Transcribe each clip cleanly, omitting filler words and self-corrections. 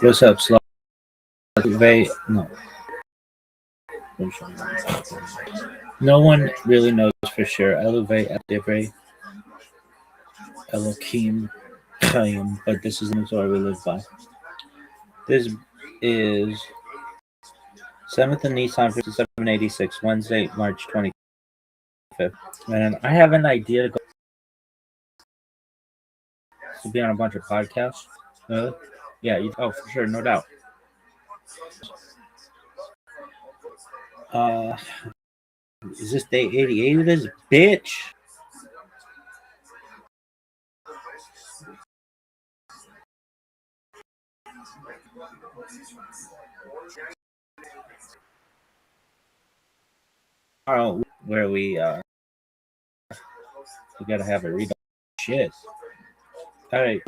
What's up, Slav? No. No one really knows for sure. Elevate Divrei Elohim Chaim, but this is the story we live by. This is 7th of Nisan, 5786, Wednesday, March 25th. And I have an idea to be on a bunch of podcasts. Yeah, for sure, no doubt. Is this day 88 of this bitch? Tomorrow, where we gotta have a read shit. All right,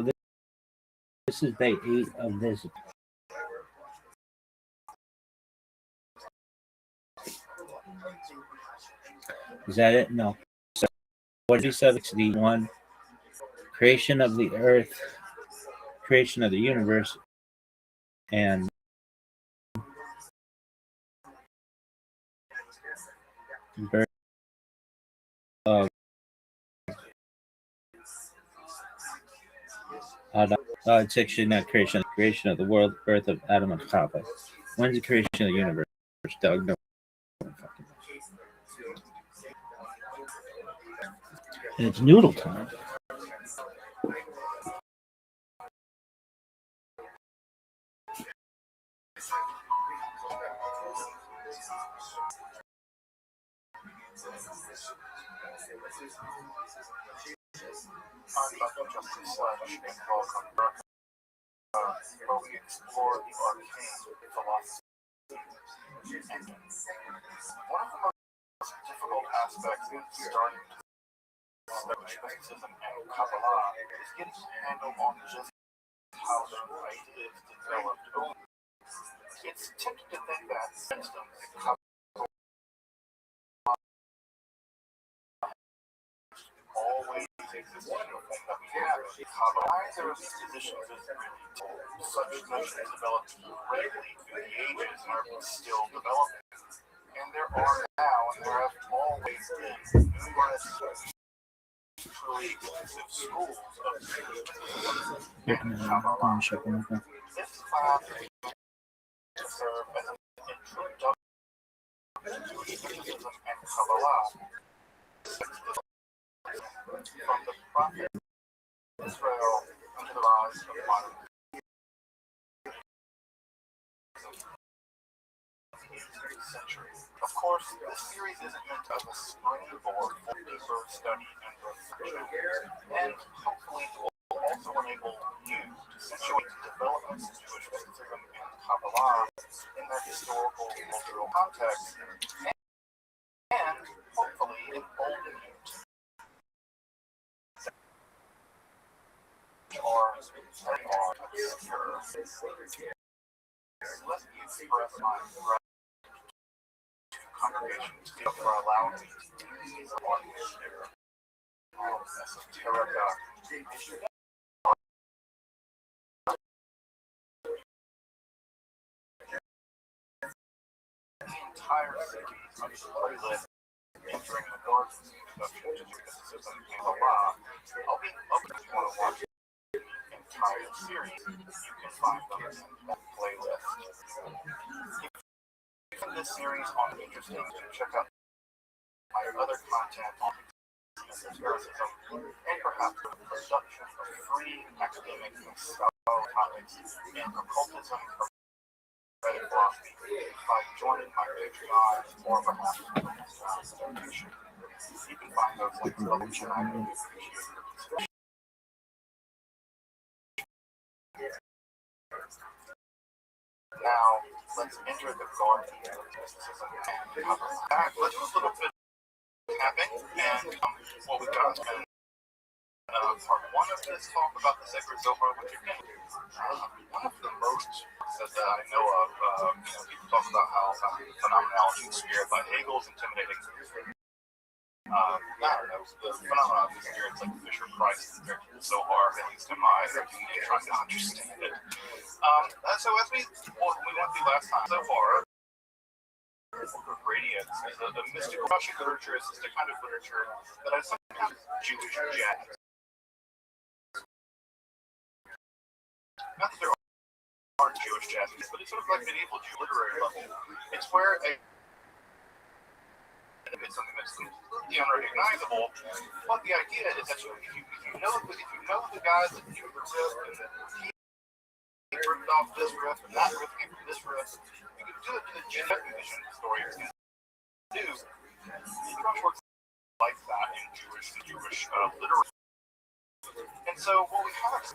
this is day 8 of this. Is that it? No. So, what did you say? 61. Creation of the earth, creation of the universe, and birth of Adam. Section that creation of the world, birth of Adam and Chava. When's the creation of the universe? Doug, no. And it's noodle time. Where we explore the arcane philosophy. One of the most difficult aspects in starting to study mysticism and Kabbalah is getting a handle on just how the ideas developed over. It's tempting to think that systems in Kabbalah always existed in the form that we have. Kabbalah, there are these positions as really such notions developed greatly through the ages and are still developing. And there are now, and there have always been, numerous truly exclusive schools of mysticism and Kabbalah. This class to serve as an introduction to mysticism and Kabbalah from the prophet Israel to the rise of modern century. Of course, this series isn't meant as a springboard for deeper study and reflection, and hopefully will also enable you to situate developments in Jewish mysticism and Kabbalah in their historical cultural context, and hopefully embolden you to or obscure. Let me express my gratitude congregations for allowing me to use one share of esoterica. The entire series of the playlist entering the North introduction to mysticism and Kabbalah. I'll be open if you want to watch the entire series. You can find them in that playlist. If you find this series on interesting, check out my other content on esotericism and perhaps the production of free academic and scholarly topics in occultism or prophetic philosophy by joining my Patreon or perhaps donation. You can find those links below, and I really appreciate your consideration. Now, let's enter the garden of mysticism and Kabbalah. Let's do a little bit of tapping, and what we got is part one of this talk about the sacred Zohar, which again, one of the most that I know of, people talk about how phenomenology of spirit by Hegel is intimidating. I don't know, the phenomenon of the spirit, like Fisher Price, is Zohar, at least in my opinion, trying to understand it. So as we went through last time, Zohar, of radiance is a mystical Russian literature, is a kind of literature that has some kind of Jewish jazz. Not that there aren't Jewish jazz, but it's sort of like medieval Jew literary level. It's where it's something that's completely unrecognizable, but the idea is that if you know the guy that you were with, and that he ripped off this riff, and that riff came from this riff, you can do it to the genetic musician story. It works like that in Jewish literature. And so what we have is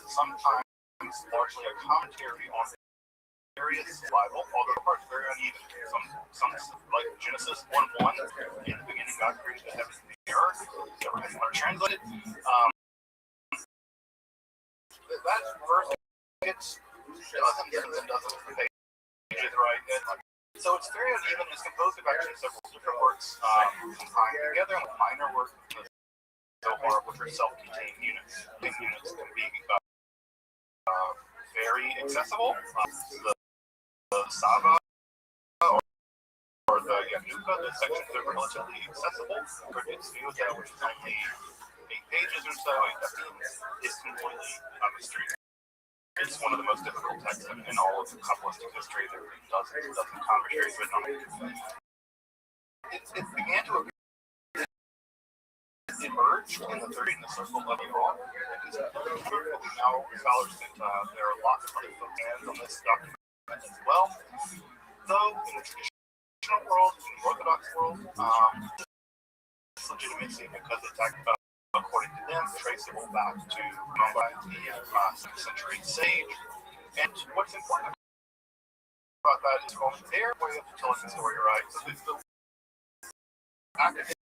sometimes largely a commentary on various Bible, although the parts very uneven. Some like Genesis 1:1, in the beginning God created the heavens and the earth. Everything are translated. That verse gets dozens and dozens of pages, right? So it's very uneven. It's composed of actually several different works combined together, and minor works in the Zohar, which are self-contained units. These units can be very accessible. The Saba or the Yanuka, the sections that are relatively accessible. It's Nuka, which is only 8 pages or so. It's completely a mystery. It's one of the most difficult texts in all of Kabbalistic history. There are dozens of commentaries written on it. It began to emerge in the 30s in the circle of Iran. Now scholars think there are lots of other hands on this document as well. Though in the traditional world, in the Orthodox world, it's legitimacy because it's according to them, traceable back to the 6th century sage. And what's important about that is from their way of telling the story, right? So it's the academic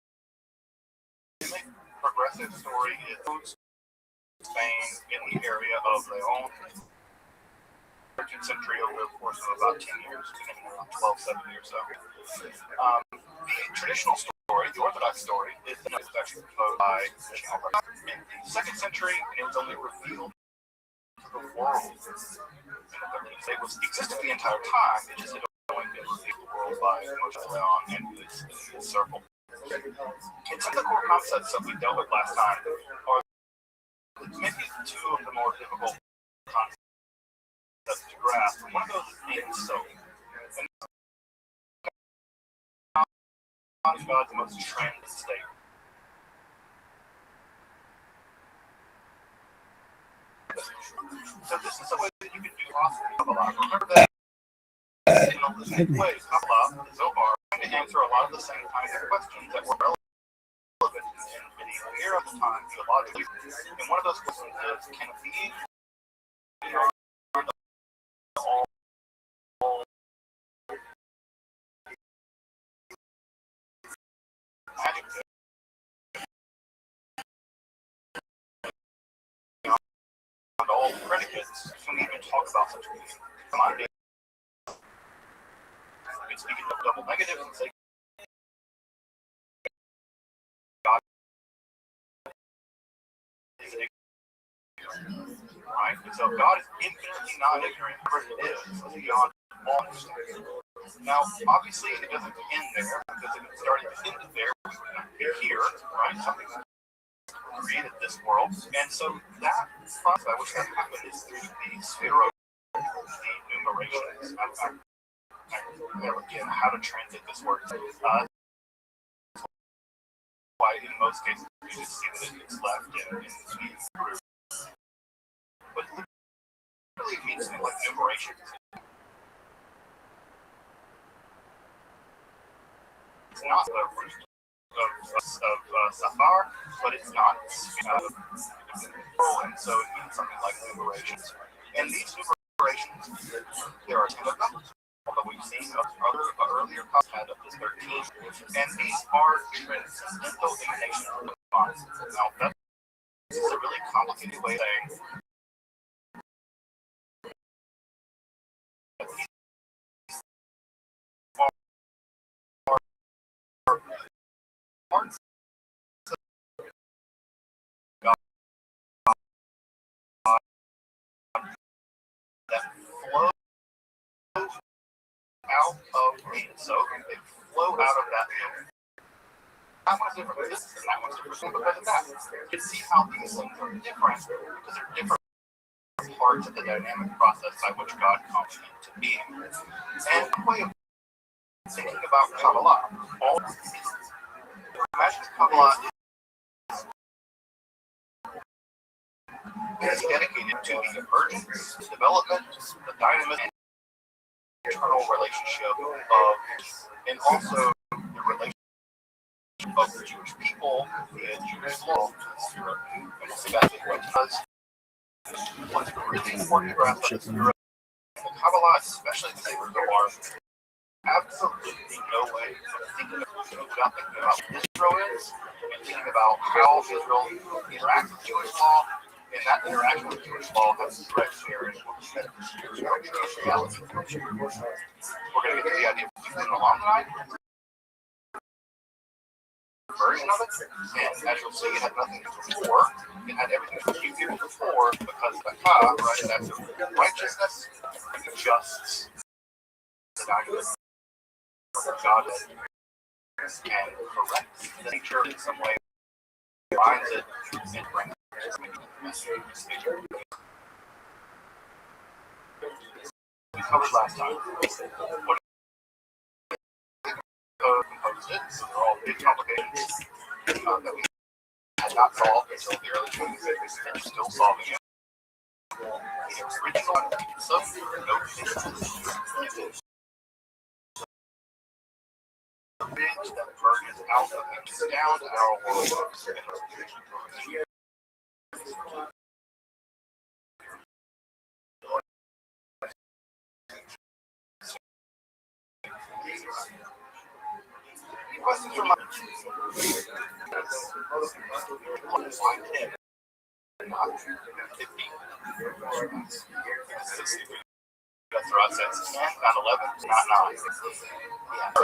progressive story is Spain in the area of Leon, 13th century over the course of about 10 years, beginning around 1270 or so. The traditional story, the Orthodox story, is actually proposed by in the 2nd century, and it was only revealed to the world in the 13th. It was existed the entire time, it just had only been revealed to the world by Moshe Leon and his circle. And some of the core concepts that we dealt with last time are maybe two of the more difficult concepts to grasp. One of those is being so. And God's most transient state. So this is a way that you can do Kabbalah. Remember that in all the same ways, Kabbalah, the Zohar, to answer a lot of the same kinds of questions that were relevant in medieval era at the time, theologically. And one of those questions is, can a being beyond all magic, beyond all predicates, can we even talk about such a being? Commodity. We can speak in double negatives and say God is ignorant. Right? And so God is infinitely not ignorant, whatever it is, beyond all understanding. Now, obviously, it doesn't end there, because if it started to end there, we would not be here, right? Something created this world. And so that process by which that happened is through the sphere of the numerations. Again, how to translate this word. Why in most cases you just see that it's left in Hebrew. But it really means something like numerations. It's not the root of Safar, but it's not and so it means something like numerations. And these numerations, there are 10 of them. Although we've seen other earlier cups had up to 13, and these are transcendental emanations of the gods. Now, that's complicated way of saying parts of God that flow out of me. So they flow out of that field. That one's different from this, and that one's different because of that. You can see how these things are different because they're different parts of the dynamic process by which God comes into being. And one way of thinking about Kabbalah, imagine Kabbalah is dedicated to the emergence, development, the dynamism, and internal relationship of, and also the relationship of the Jewish people with Jewish law. And we'll see that because what's really important to grasp about the Kabbalah, especially the Hebrew Zohar, absolutely no way of thinking about Israel is and thinking about how Israel interacts with Jewish law, and that interaction with Jewish law has direct bearing on the Jewish reality. We're going to get to the idea of keeping along the line. Version of it, and as you'll see, it had nothing before. It had everything that you did before because the ka, right, that's righteousness, justice, the dynamism of God, and corrects the nature in some way, binds it, and brings it. We covered last time. What composed it, so they're all big complications that we had not solved until the early 2050s, and we're still solving it. The original some no bridge that merges out of and down to our world. Questions from my 50. That's the right sense. Not 11, not 9. Yeah.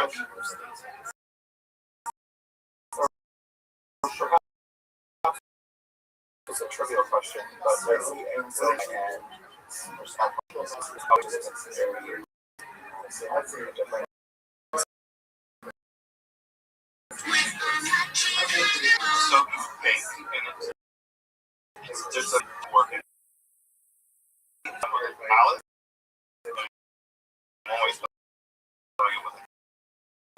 It's a trivial question, but there's the answer and there's no questions. How does it consider you? So that's a different. So you think, and it's there's a working with Alice. Always starting with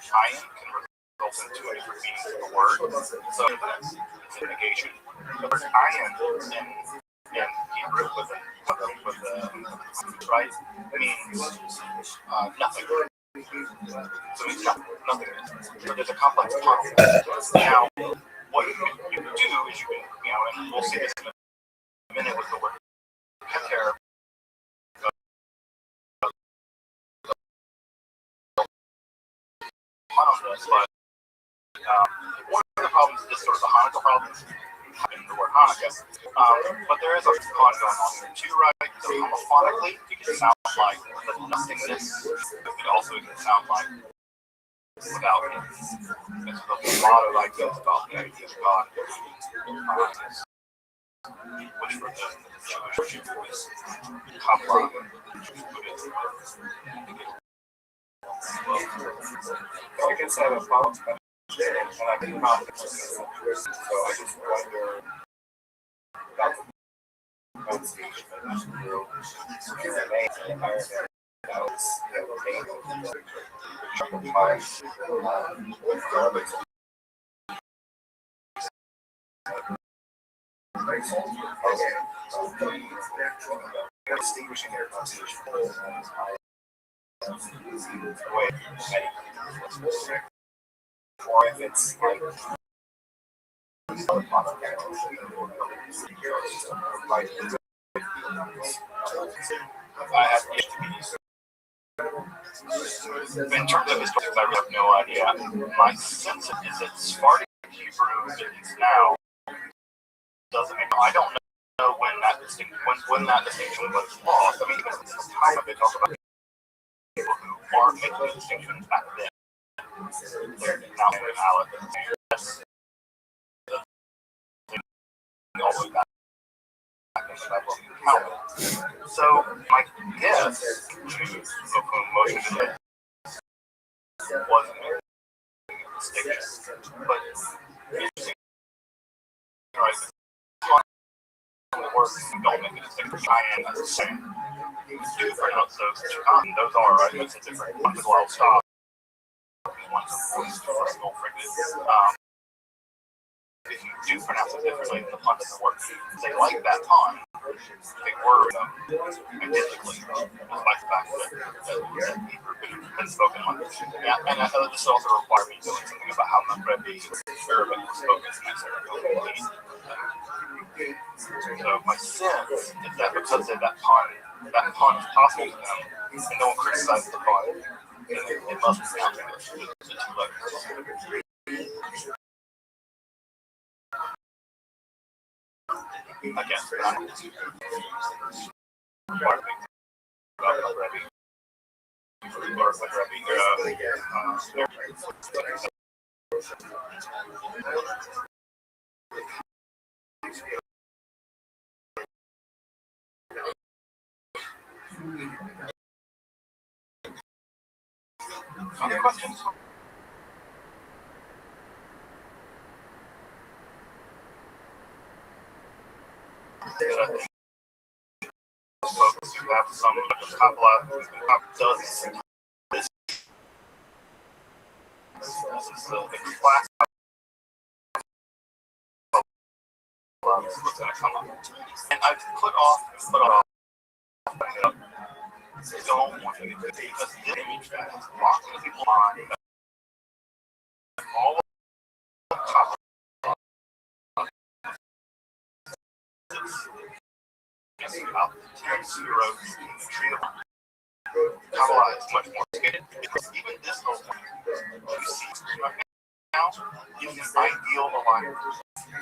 Cheyenne can result in two different meanings of the word. So it's a negation. But there's Cheyenne and Hebrew with the right means nothing. So it's got nothing. But there's a complex concept. Now, what you can do is you can, and we'll see this in a minute with the word heter. But one of the problems is sort of the Hanukkah problems. The word Hanukkah. But there is a con going on here too, right? So homophonically, it can sound like the nothingness. It also can sound like without it. And so there's a lot of ideas about the idea of God, which for the Jewish people is Kabbalah. I guess I have a follow-up question, and I think about the so I just wonder about the pronunciation of the world. Because it may be environment that was distinguishing their pronunciation or if it's like I have yet to be in terms of historians, I really have no idea. My sense is that Sephardic Hebrew is now doesn't make. I don't know know when that distinction was lost. I mean, even at this time of it, talk about people who are making the distinctions back then. They're now in Alec and all the way back in the Bible. So my guess of whom motion wasn't making distinctions, but using right words don't make a distinction. I am the same. Do pronounce those. Those are right. That's a different one. I'll stop. One's a voice for school if you do pronounce it differently, the pun doesn't work. They like that pun. They were identically, despite the fact that Hebrew been spoken on. Yeah, and this also required me doing something about how Rabbi Arabic was spoken in Israel. So my sense is that because of that pun is possible to them, and no one criticizes the pun, it must be counting the two letters. I guess, but I'm other questions? Folks who have some Kabbalah does this. This is the class what's going to come up. And I've put off. Don't want to because this image that is locked in people's mind. All of Kabbalah. About 10 zeros in the tree of Kabbalah is much more skated because even this little one you see right now is an ideal alignment.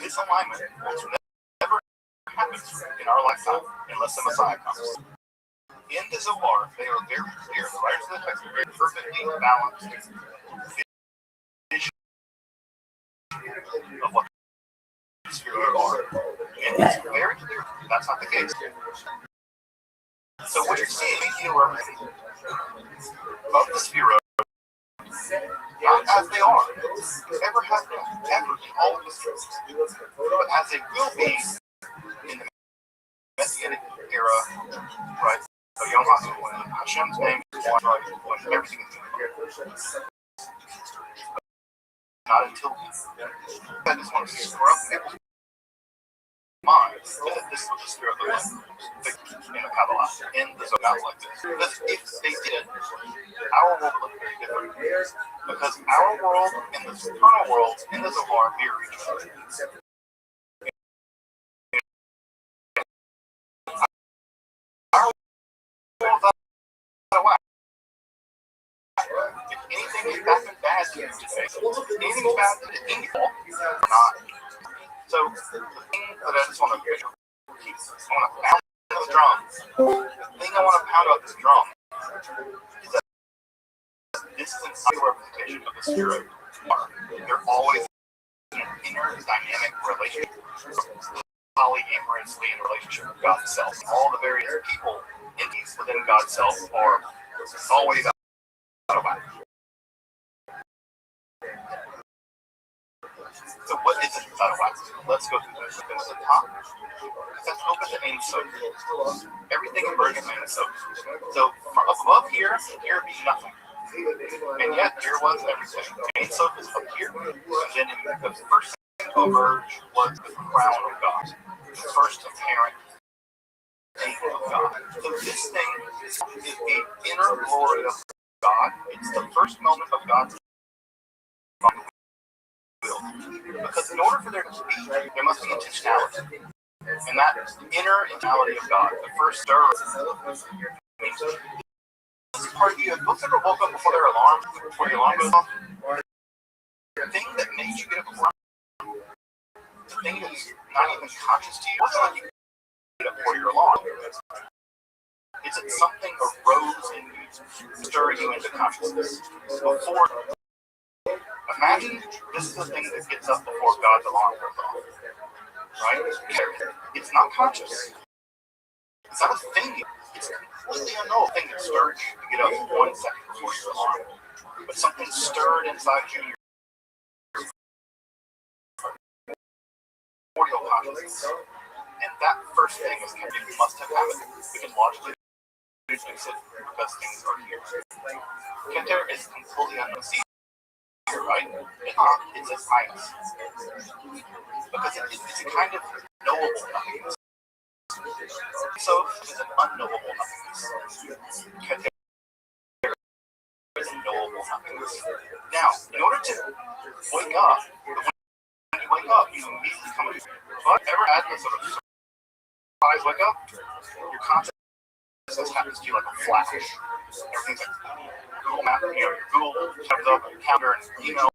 This alignment will never happen in our lifetime unless the Messiah comes. In the Zohar, they are very clear. The writers of the text are very perfectly balanced vision of what the Sphere are. And it's very clear that's not the case. So what you're seeing here of the Sphere not as they are, ever have been, ever in all of the spheres, but as they will be in the Messianic era, right? So Yom HaShem, when Hashem's name is one, right? When everything is not until then. I just want to screw up people's minds that this was the spirit of the in the Kabbalah, in the Zohar like this. Because if they did, our world would look very different. Because our world and the eternal world in the Zohar mirror each other. Our world is out of whack. If anything is bad to you today, anything is bad to any fault, or not. So the thing that I just want to keep, I want to pound this drum. The thing I want to pound about this drum is that this is an ideal representation of the spirit. They're always in an inner dynamic relationship, polyamorously in relationship with God's self. All the various people, entities within God's self are always out of whack. So what is it out of whack? Let's go through this. At the top, let's open the Ein Sof. Everything emerges in Ein Sof. So from up above here be nothing. And yet here was everything. Ein Sof is up here. And then the first thing to emerge was the crown of God. The first apparent name of God. So this thing is the inner glory of God. It's the first moment of God's will. Because in order for there to be, there must be intentionality. And that inner intentionality of God, the first stir means this part of you, have folks ever woke up before their alarm, before your alarm goes off? The thing that made you get up before the thing that's not even conscious to you, wasn't like you for your lawn. It's that something arose in you, stirring you into consciousness. Before, imagine this is the thing that gets up before God's alarm goes off. Right? It's not conscious. It's not a thing. It's a completely unknown thing that stirred you to get up 1 second before your alarm. But something stirred inside you, your corporeal consciousness. And that first thing is it must have happened. We can logically fix it because things are here. Keter is completely unknown. Right? It's a science. Because it's a kind of knowable nothingness. So it's an unknowable nothingness. Keter is a knowable nothingness. Now, in order to wake up, when you wake up, you immediately come to. Have you ever had this sort of surprise wake up? Your consciousness happens to you like a flash. Everything's like Google Map, your Google comes up, your calendar, and email.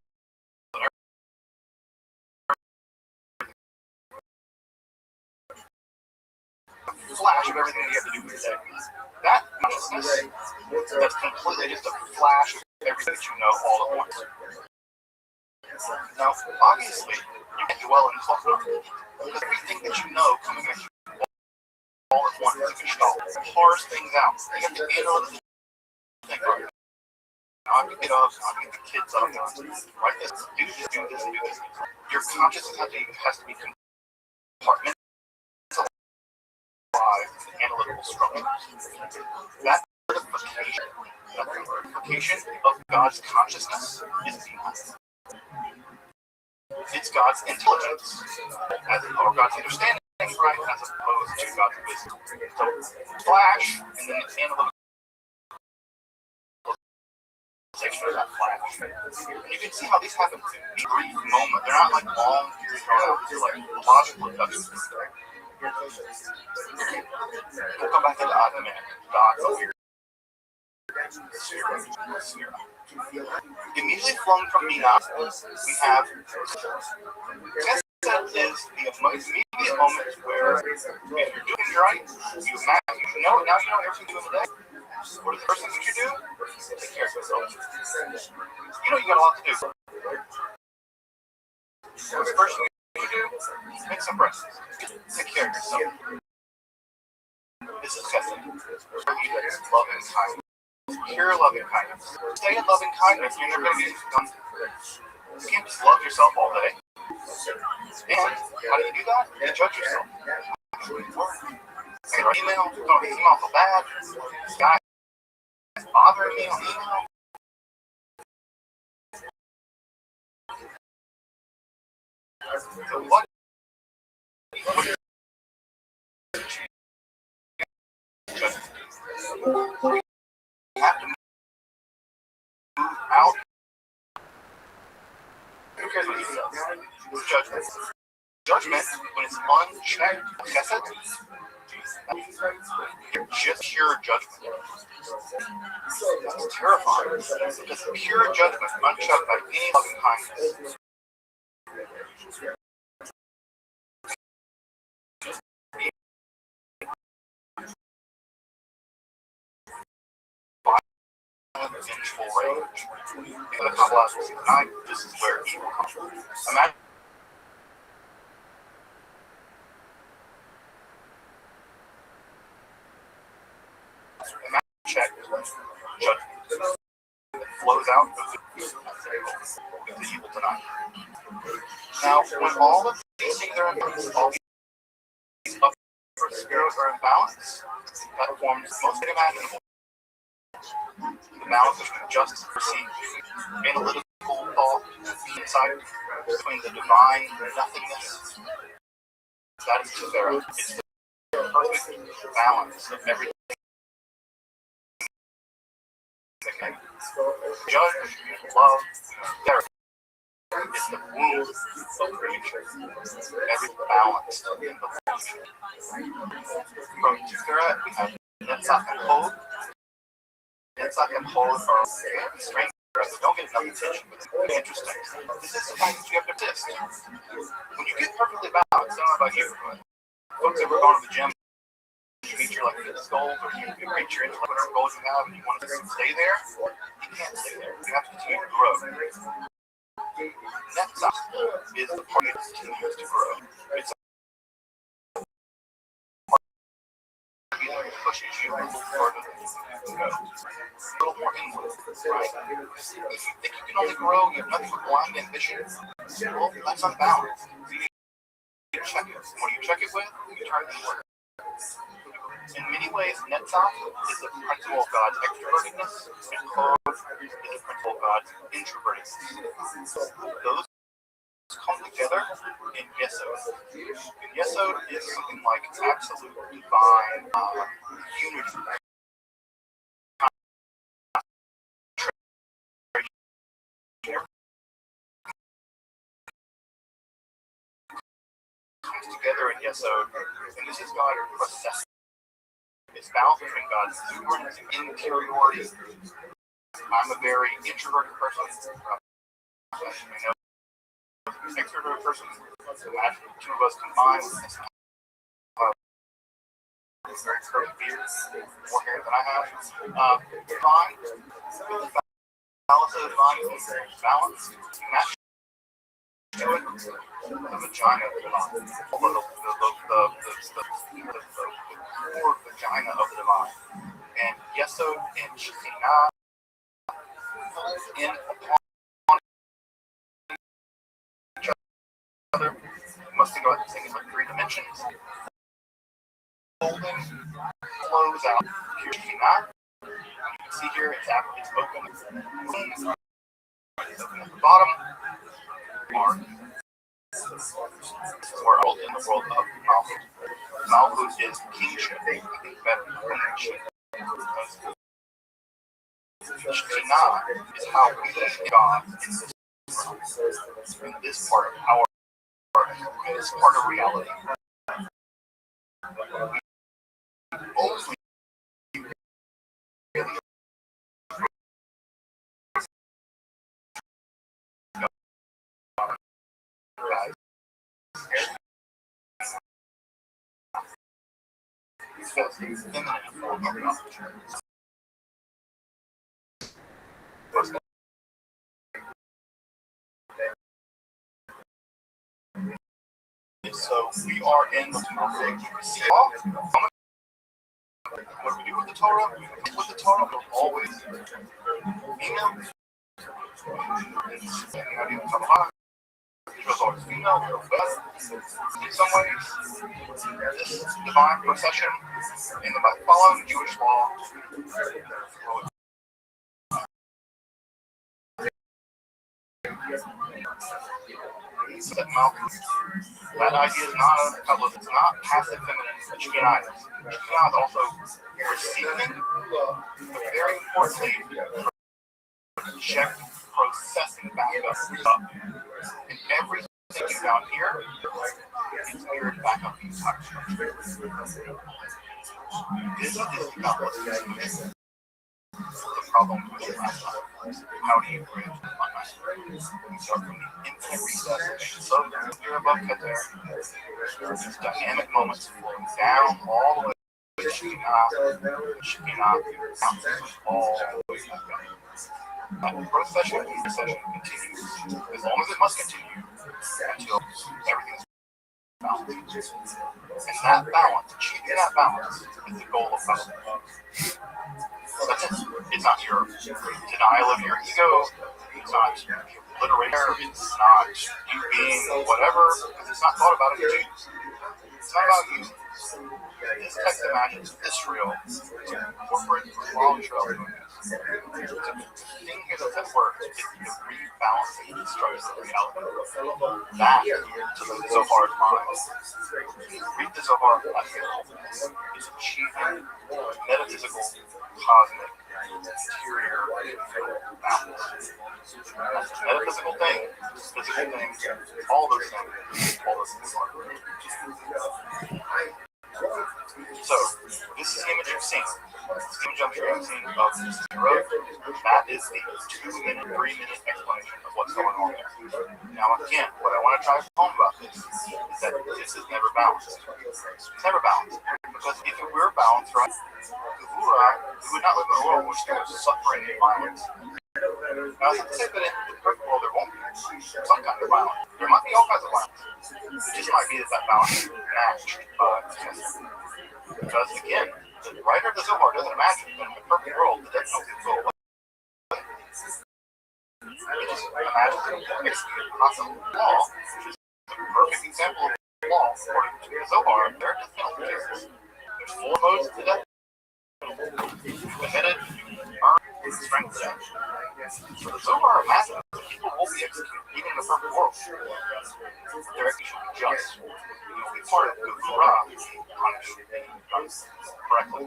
Flash of everything you have to do for the day. That consciousness, that's completely just a flash of everything that you know all at once. Now, obviously, you can dwell in Chokmah, because everything that you know coming at you all at once is a gestalt. Parse things out. You have to analyze think, right, now I have to get up, I have to get the kids up, write this, do this, do this, do this. Your consciousness has to be compartmentalized analytical structures. That verification of God's consciousness is behind. It's God's intelligence, or God's understanding, right, as opposed to God's wisdom. So, flash, and then it's analytical of that flash. And you can see how these happen in a brief moment. They're not like long periods drawn out. They're like logical inductions. We'll come back to the odd in a minute. God's over here. Sphere. Immediately flowing from Mina, we have Chesed is the immediate moment where if you're doing it right, you imagine, you know everything you do in the day. What are the first things that you do? Take care of yourself. You know you got a lot to do. What's the first thing you do? Make some breakfast. Take care of yourself. This is Chesed. Loving kindness. Pure loving kindness. Stay in loving kindness. You're never going to get done. You can't just love yourself all day. And how do you do that? You judge yourself. Hey, email, don't email so bad. This guy is bothering me on email. So what? You have to move out. Who cares what he says? It's judgment. Judgment, when it's unchecked, Chesed, you're just pure judgment. That's terrifying. Because pure judgment, unchecked by any loving kindness, vengeful rage. In the Kabbalah, tonight, this is where evil comes from. Imagine check judgment that flows out of the evil tonight. Now, when all of these things are in balance, all these upper spirits are in balance, that forms the most imaginable. The balance between justice perceived, analytical thought, insight, between the divine nothingness. That is Tefera. It's the perfect balance of everything. Okay. Judge, love, therapy. It's the womb of creation. Every balance in the womb. From Tefera, we have Netzach and Hod. Netzach and Hod are strength. Don't get enough attention, but it's really interesting. This is the fact that you have to test. When you get perfectly balanced, I don't know about you, but folks that were going to the gym you meet your goals, or you reach your whatever goals you have, and you want to stay there, you can't stay there. You have to continue to grow. Next up is the part that continues to grow. It's a part that pushes you further than you can go. A little more inward, right? If you think you can only grow, you have nothing but blind ambition, well, that's unbalanced. You need to check it. What do you check it with? You turn it inward. In many ways, Netzach is the principle of God's extrovertedness, and Kol is the principle of God's introvertedness. Those come together in Yesod. And Yesod is something like absolute divine unity. Comes together in Yesod, and this is God processing. It's balance between God's exuberance and interiority. I'm a very introverted person. I know an extroverted person. Imagine the two of us combined. Very curly beard, more hair than I have. Divine, balance of divine, balance, match to it. The vagina of the divine, the core vagina of the divine, and Yesod and Shekinah in upon each other. You must think about things like 3 dimensions. Folding, close out. Here's Shekinah. You can see here it's open. It's open at the bottom. Mark. This is where in the world of Malchut. Malchut is kingship. I think better than kingship. Shekinah is how we live God in this part of our, in this part of reality. Only really guys. So we are in the what do we do with the Torah? With the Torah, we'll always female. Israel's always female, but in some ways, this divine procession and by following Jewish law, that idea is not a couple. It's not passive feminine. Shekinah is also receiving, but very importantly, check processing back up. And everything down here is mirrored back up the entire structure. This is not what's the problem with the last time. How do you bridge the finite? You start from the infinite recess. So you're above Keter. There's dynamic moments flowing down all the way to Shekinah, bounces all the way back up. The procession continues as long as it must continue until everything's balanced. And that balance, achieving that balance, is the goal of balance. That's it. It's not your denial of your ego. It's not your obliteration. It's not you being whatever. Because it's not thought about in Jews. It's not about you. This text imagines Israel, corporate law Israel. The thing here that's at work is the rebalancing and structure of reality. That, to the Zohar's mind, read the Zohar is achieving metaphysical, cosmic, interior balance. That's a metaphysical thing, physical things, all those things are. So, this is the image you've seen. This image I'm sure you've seen of this road. That is a 2-minute, 3-minute explanation of what's going on there. Now, again, what I want to try to home about this is that this is never balanced. It's never balanced. Because if it were balanced, right, we would not live in a world in which there was suffering and violence. Now, it's not to say that in the perfect world there won't be some kind of violence. There might be all kinds of violence. It just might be that balance is matched because, again, the writer of the Zohar doesn't imagine that in the perfect world the death penalty will go away. It just imagines it will execute constantly. Law, which is a perfect example of law, according to the Zohar, there are death penalty cases. There's 4 modes to death penalty: beheaded, burned, strangled to death. So the Zohar imagines that people will be executed, even in the perfect world. Their execution will be just. It will be part of the Gevurah, punished correctly.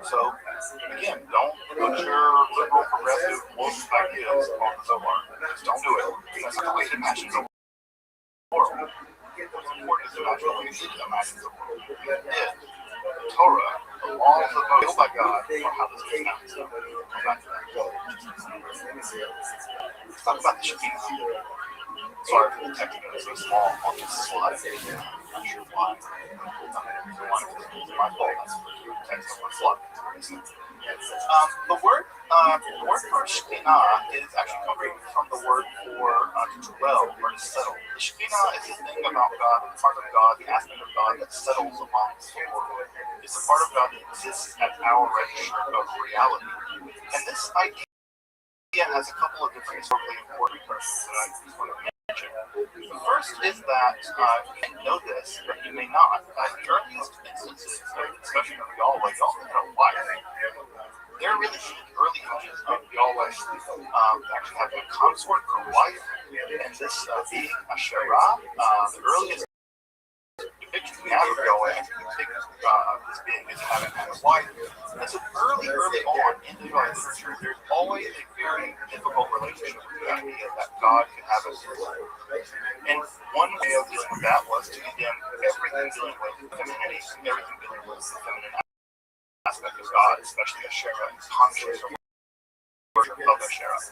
So, again, don't put your liberal, progressive, woke ideas on the Zohar. Just don't do it. That's not the way to imagine the world. What's important is to imagine the way you should imagine the world. If the Torah, the laws of Moses by God, are how this gets down. Come back to that. Let's talk about the Shekinah. Sorry for the text being so small on this slide. I'm not sure why. It's my fault. That's the text on my slide. The word for Shekinah is actually coming from the word for to dwell or to settle. The Shekinah is the thing about God, the part of God, the aspect of God that settles amongst the world. It's the part of God that exists at our register of reality. And this idea has a couple of different historically important verses that I just want to mention. The first is that you may know this, but you may not. The earliest instances of the discussion of Yahweh, Yahweh had a wife. There are really early images of Yahweh actually having a consort or wife, and this being Asherah, the earliest depiction we have of Yahweh, actually think this being is having had a wife. And so early on in the Jewish literature, there's always a very difficult relationship with the idea that God can have a wife. And one way of dealing with that was to condemn everything dealing with femininity, everything dealing with the feminine aspect of God, especially Asherah, and conscious or worship of Asherah.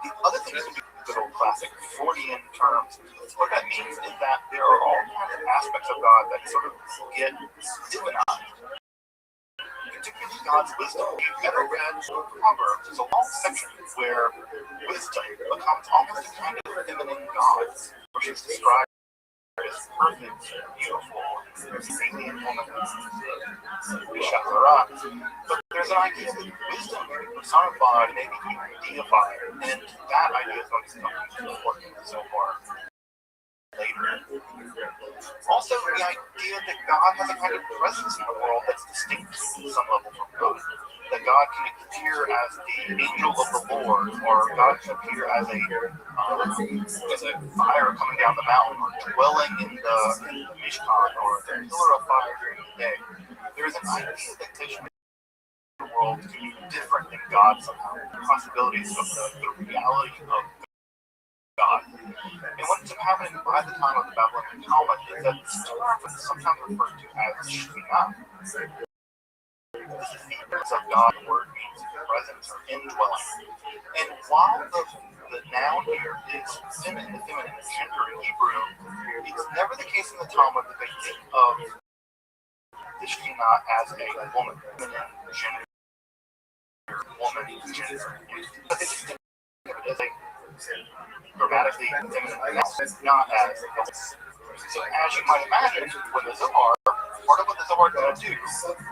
The other thing is good old classic Freudian terms. What that means is that there are all kinds of aspects of God that sort of get divinized. Particularly God's wisdom. If you've ever read Proverbs, there's a long section where wisdom becomes almost a kind of feminine God, where she's described as perfect, beautiful, alien woman, but there's an idea that wisdom can be personified, maybe even deified, and that idea is going to come into working so far later. Also, the idea that God has a kind of presence in the world that's distinct to some level from God. That God can appear as the angel of the Lord, or God can appear as a fire coming down the mountain, or dwelling in the Mishkan, or the pillar of fire during the day. There is an idea that the world can be different than God somehow. The possibilities of the reality of God. And what ends up happening by the time of the Babylonian Talmud is that this term is sometimes referred to as Shekinah. This is the appearance of God. The word means presence or indwelling. And while the noun here is feminine, the feminine gender in Hebrew, it's never the case in the Talmud that they think of the Shekinah as a woman, feminine gender, woman gender. But they just think of it as a grammatically feminine noun, not as a woman. So as you might imagine, with the Zohar, part of what the Zohar is going to do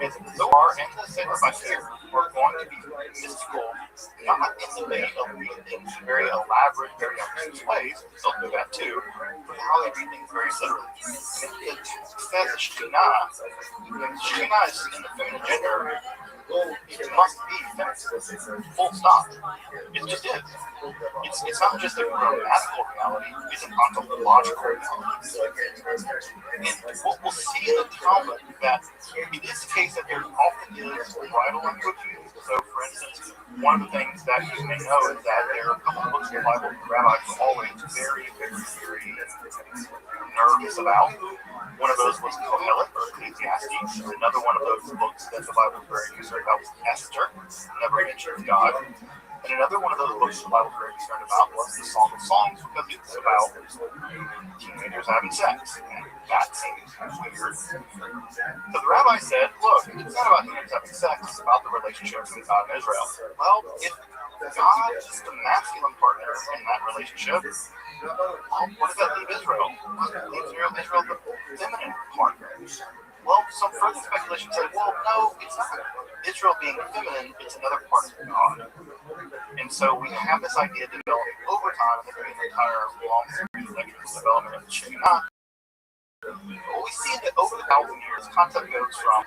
is the Zohar and the Sefer Bashir are going to be mystical, not in the way of reading things in very elaborate, very ambitious ways, they'll do that too, but how they read things very literally. And it says the Shekinah, when Shekinah is in the feminine gender, it must be feminine, full stop. It just is. It's not just a grammatical reality, it's an ontological reality. And we'll see in the Talmud that it is the case that there often is bridal language used. So, for instance, one of the things that you may know is that there are a couple of books in the Bible that rabbis are always very nervous about. One of those was Kohelet, or Ecclesiastes. Another one of those books that the Bible is very concerned about was Esther, never mentions God. And another one of those books the Bible was very concerned about was the Song of Songs, because it's about teenagers having sex. And that seems weird. So the rabbi said, look, it's not about teenagers having sex, it's about the relationship between God and Israel. Well, if God is the masculine partner in that relationship, well, what does that leave Israel? It leaves Israel the feminine partner. Well, some further speculation said, well, no, it's not Israel being feminine, it's another part of God. And so we have this idea developing over time, and there's an entire long series of lectures development of the Shekinah. What we see that over the 1,000 years, concept goes from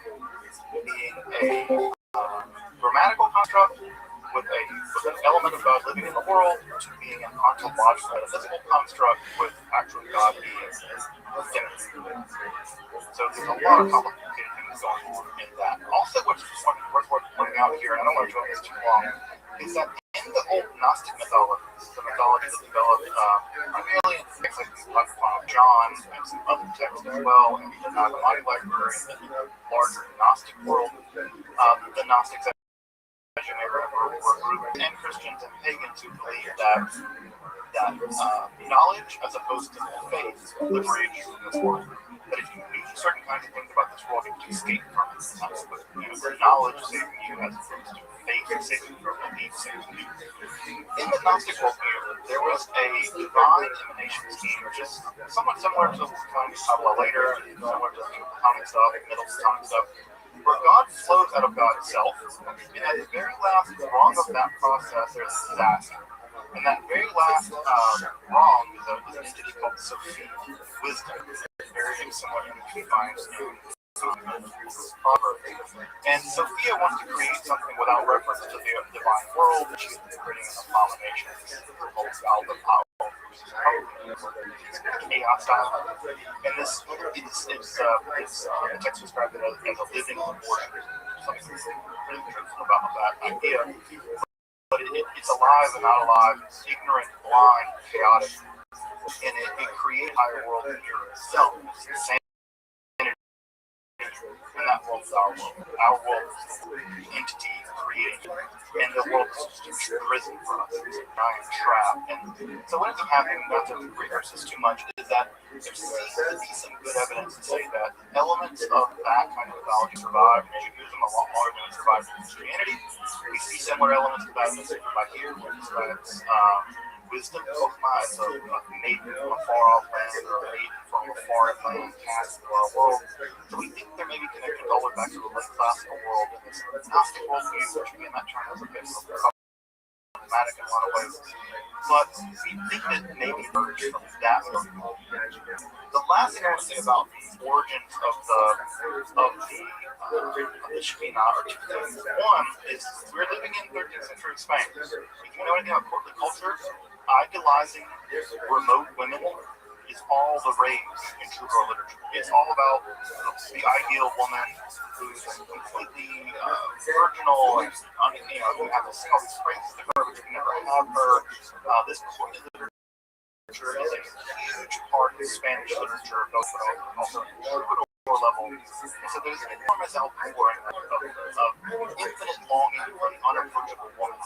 being a grammatical construct with an element of God living in the world to being an ontological, metaphysical construct with actual God being feminine. So there's a lot of complicated things going on in that. Also, what's worth pointing out here, and I don't want to go into this too long, is that in the old Gnostic mythologies, the mythologies that developed primarily in texts like John and some other texts as well, and the Nag Hammadi library and the larger Gnostic world, the Gnostics, as you may remember, were groups and Christians and pagans who believed that knowledge, as opposed to faith, liberates you from this world. But if you knew certain kinds of things about this world, you could escape from it. Knowledge saving you as opposed to faith saving you or belief saving you. In the Gnostic worldview, there was a divine emanation scheme, which is somewhat similar to what we're going to talk about later, similar to the Platonic stuff, Middle Platonic stuff, where God flows out of God itself, and at the very last rung of that process, there's a disaster. And that very last wrong is an entity called Sophia, wisdom, very similar image we find in Proverbs. And Sophia wants to create something without reference to the divine world, and she's creating an abomination called the power, which is probably chaos style. And this the text described it as a living abortion. Something really truthful about that idea. But it's alive and not alive, it's ignorant, blind, chaotic, and it creates a higher world than yourself. It's insanity, and that world is our world. Our world is the entity creating it, and the world is just a prison for us. It's a giant trap. And so what ends up happening, not to rehearse this too much, is that there seems to be some good evidence to say that elements of that kind of mythology survive, and Judaism a lot more than it survives in Christianity. We see similar elements of that in the sacred right here, where it describes wisdom, Chokhmah, as a maiden from a far-off land, or a maiden from a foreign land cast into our world. So we think there may be connections all the way back to the late classical world and this Gnostic worldview, which again, that term is a bit problematic in a lot of ways. But we think that maybe emerged from that worldview. The last thing I want to say about the origins of the Shekinah are two things. One is we're living in 13th century Spain. If you know anything about courtly culture, idolizing remote women is all the rage in troubadour literature. It's all about the ideal woman who's completely virginal and you have to sing all these praises to her, but you can never have her. This courtly literature is a huge part of Spanish literature, both also at the troubadour level. And so there's an enormous outpouring of infinite longing for the unapproachable woman.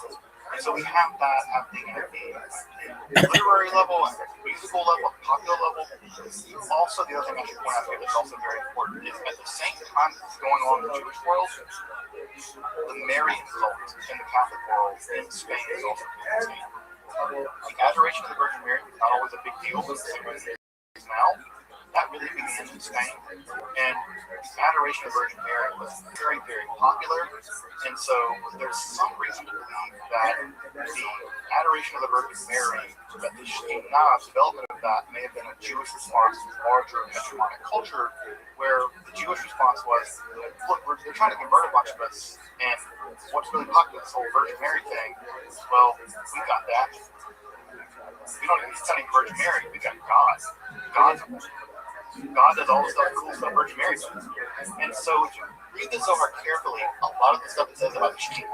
And so we have that happening at the literary level, at the musical level, popular level. Also, the other thing I should point out here that's also very important is at the same time that's going on in the Jewish world, the Marian cult in the Catholic world in Spain is also happening. The adoration of the Virgin Mary is not always a big deal, but it's now. That really began in Spain, and the adoration of Virgin Mary was very, very popular, and so there's some reason to believe that the adoration of the Virgin Mary, that the Shekinah development of that may have been a Jewish response to larger hegemonic culture, where the Jewish response was, look, they're trying to convert a bunch of us, and what's really popular, this whole Virgin Mary thing, well, we got that. We don't even need studying Virgin Mary, we got God. God does all the stuff, cool stuff Virgin Mary does. And so if you read this over carefully, a lot of the stuff it says about Shekinah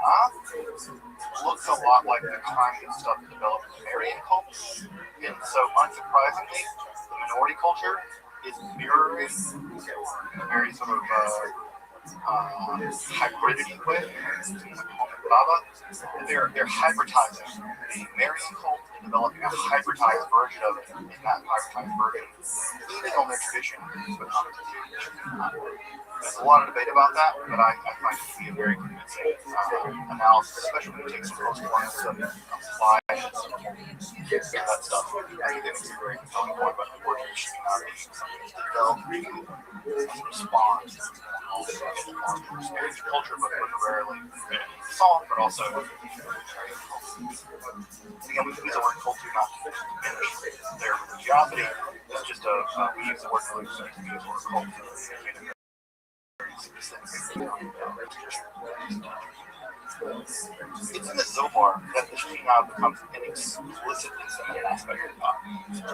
looks a lot like the kind of stuff that developed in the Marian cults. And so unsurprisingly, the minority culture is mirroring a very sort of hybridity way. Baba, they're hybridizing the Marian cult and developing a hybridized version of it, and that hybridized version, leaning on their tradition, but not there's a lot of debate about that, but I find it to be a very convincing analysis, especially when you take some post-quantum study and apply that stuff. I think it's a very compelling point about the origin of Shekhinah being something that's developed to respond to spiritual culture, but rarely in song, but also again, we use the word culture not to diminish their religiosity. It's just we use the word religion to use the word culture. It's in the Zohar that the Shekhinah becomes an explicit and feminine aspect of God.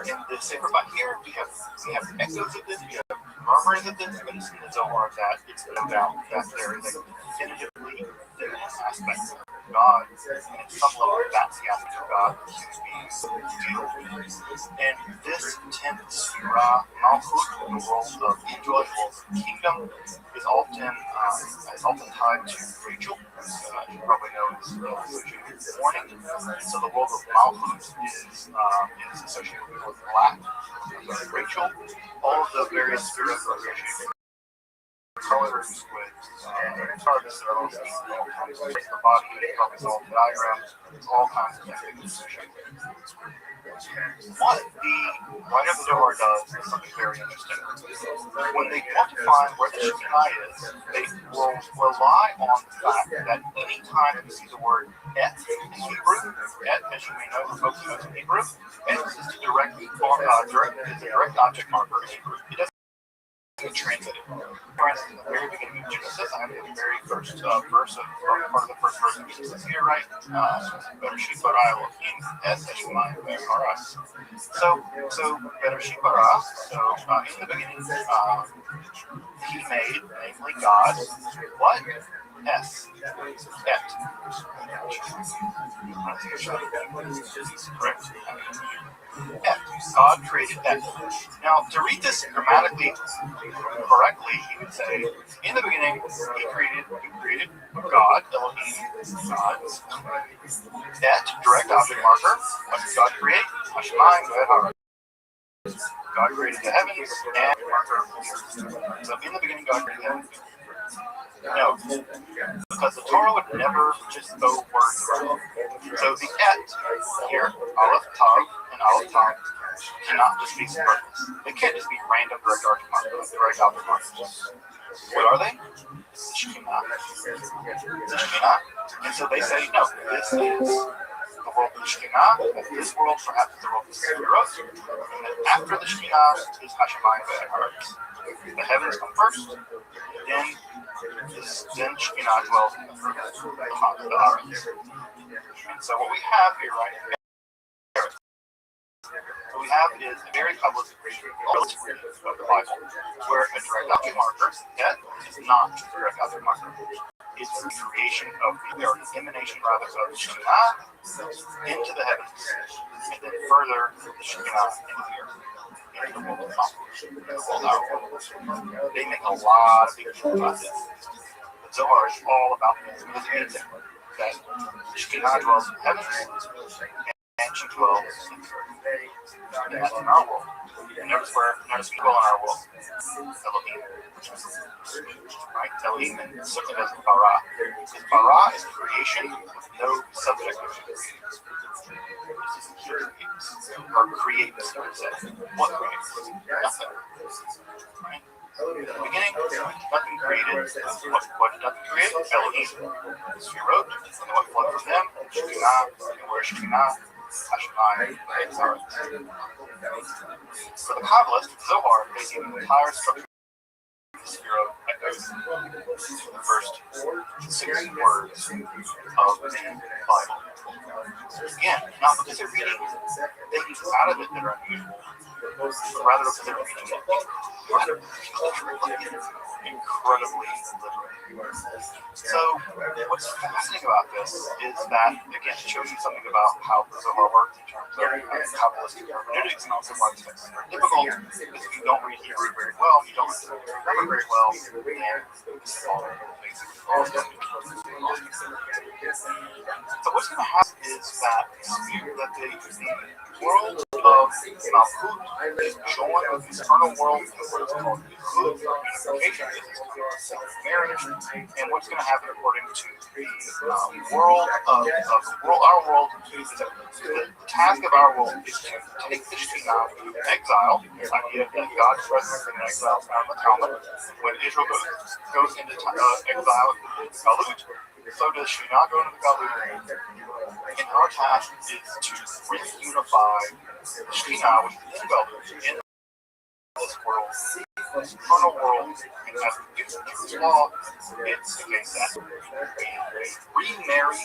In the Sefer here, we have echoes of this, we have murmurs of this, but it's in the Zohar that it's no doubt that there is a definitively feminine aspect of God, and at some level that's the aspect of God that human beings deal with. And this 10th Sphira, Malchut, the world of angel, the world of kingdom, is often tied to Rachel, as you probably know is associated with mourning. So the world of Malchut is associated with black, Rachel. All of the various spirits are associated with colors, with targets that are all kinds of the body, probably all diagrams, all kinds of things associated with what the writer of the Zohar does is something very interesting. When they want to find where the Shekhinah is, they will rely on the fact that any time you see the word et in Hebrew, et, as you may know, for folks who know some Hebrew, et is a direct object marker in Hebrew. It doesn't translate it. For instance, at the very beginning of Genesis, I have the very first verse of part of the first verse of Genesis here, right? Bereshit bara Elohim et hashamayim ve'aretz. So Bereshit bara. So in the beginning, he made, namely God, what? S. Et. Correct. Et. God created Et. Now, to read this grammatically correctly, you would say, in the beginning, he created God, Elohim, God. Et, direct object marker. What did God create? Hashemayim ve'aretz. God created the heavens and marker. So in the beginning, God created the heavens. No, because the Torah would never just throw words around. So the et here, Aleph Tav and Aleph Tav, cannot just be superfluous. They can't just be random direct object markers. What are they? Shekhinah. The Shekhinah. And so they say, no, this is the world of the Shekhinah, and this world perhaps is the world of the Sefirot, and then after the Shekhinah is Hashemayim ve'aretz. The heavens come first, then Shekhinah dwells in the Haaretz. And so what we have here, right, what we have is a very public of the Bible, where a direct object marker, that is not a direct object marker. It's the creation of the emanation rather of Shekhinah into the heavens, and then further the Shekhinah into the earth. The world of they make a lot of big deal about this. The Zohar is all about this. It means that Shekhinah dwells in heaven and she dwells in the earth. And that's in our world. And notice we dwell in our world. Elohim. Right? Elohim and certainly doesn't bara. Because bara is creation with no subject of creation. Or creates, I would say. What creates? Nothing. Right? In the beginning, nothing created. What did nothing create? Elohim. Sefirot, and what flowed from them? Shekhinah, and where Shekhinah? Hashemayim ve'aretz. For the Kabbalist, Zohar, they see the entire structure of the Sefirot echoes the first 6 words of the Bible. Again, not because they're reading things out of it that are unusual, but rather because they're reading it incredibly literally. So, what's fascinating about this is that, again, it shows you something about how the Zohar works in terms of Kabbalistic hermeneutics and also why it's very difficult, because if you don't read Hebrew very well, you don't remember very well, and this is all basically all So what's going to happen is that the world of Malchut is joined with the eternal world of what is called Yichud, unification, marriage. And what's going to happen according to the world of our world is that the task of our world is to take the Shekhinah to exile. The idea that God's presence in exile is found in the Talmud. When Israel goes into exile in Galut, so does Shekhinah go into Galut. And our task is to reunify the Shekhinah within Galut in this world, this eternal world. And as we get to Jewish law, it's the case that we remarry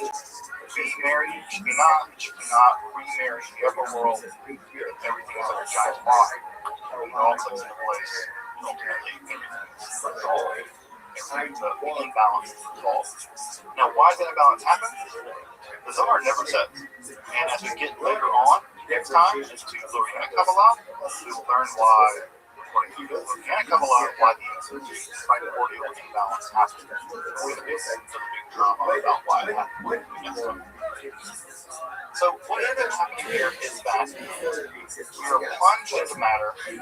Shekhinah remarry the upper world, everything is like a giant bond. And it all clicks into place. Ultimately, everything's resolved. The imbalance is resolved. Now, why does that imbalance happen? The Zohar never says. And as we get later on, next time, is to Lurianic Kabbalah, we will learn why, according to Lurianic Kabbalah, why the primordial imbalance happens. We're going to get into the big drama about why it happened next time. So what ends up happening here is that we are plunged into matter, and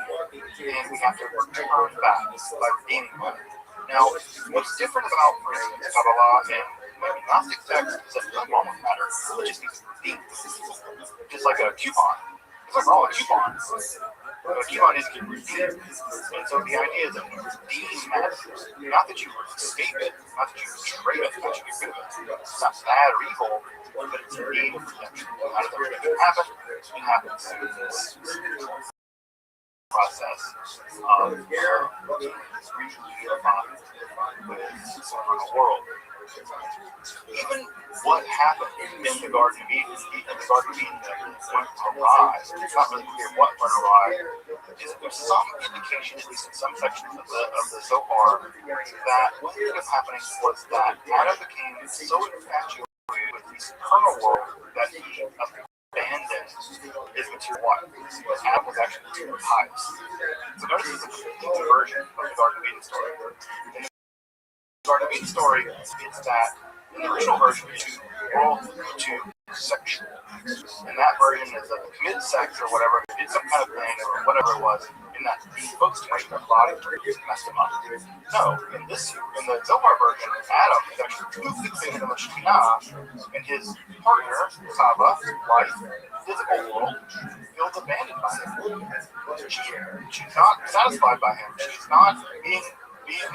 we have to return back by redeeming matter. Now, what's different about, for instance, Kabbalah and maybe Gnostic texts is that nothing wrong with matter. It just needs to be redeemed. Just like a coupon. It's like wrong with coupons. A coupon is to redeem. And so the idea is that we redeem matter. Not that you escape it, not that you betray it, not that you get rid of it. It's not bad or evil, but it's a need of redemption. How does that redemption happen? It happens through this process of reunifying with the eternal world. Even what happened in the Garden of Eden, that went awry, it's not really clear what went awry, is there's some indication, at least in some sections of the Zohar, that what ended up happening was that Adam became so infatuated with this eternal world that he abandoned his material life. Adam was actually material pious. So notice this is a complete version of the Garden of Eden story. In the Garden of Eden story, it's that in the original version, two sexual. And that version is that they committed sex or whatever, did some kind of thing or whatever it was, in that he focused too much on their body and messed them up. No, in the Zohar version, Adam is actually too fixated on the Shekhinah, and his partner, Chava, wife, physical world, feels abandoned by him. She's not satisfied by him. She's not he's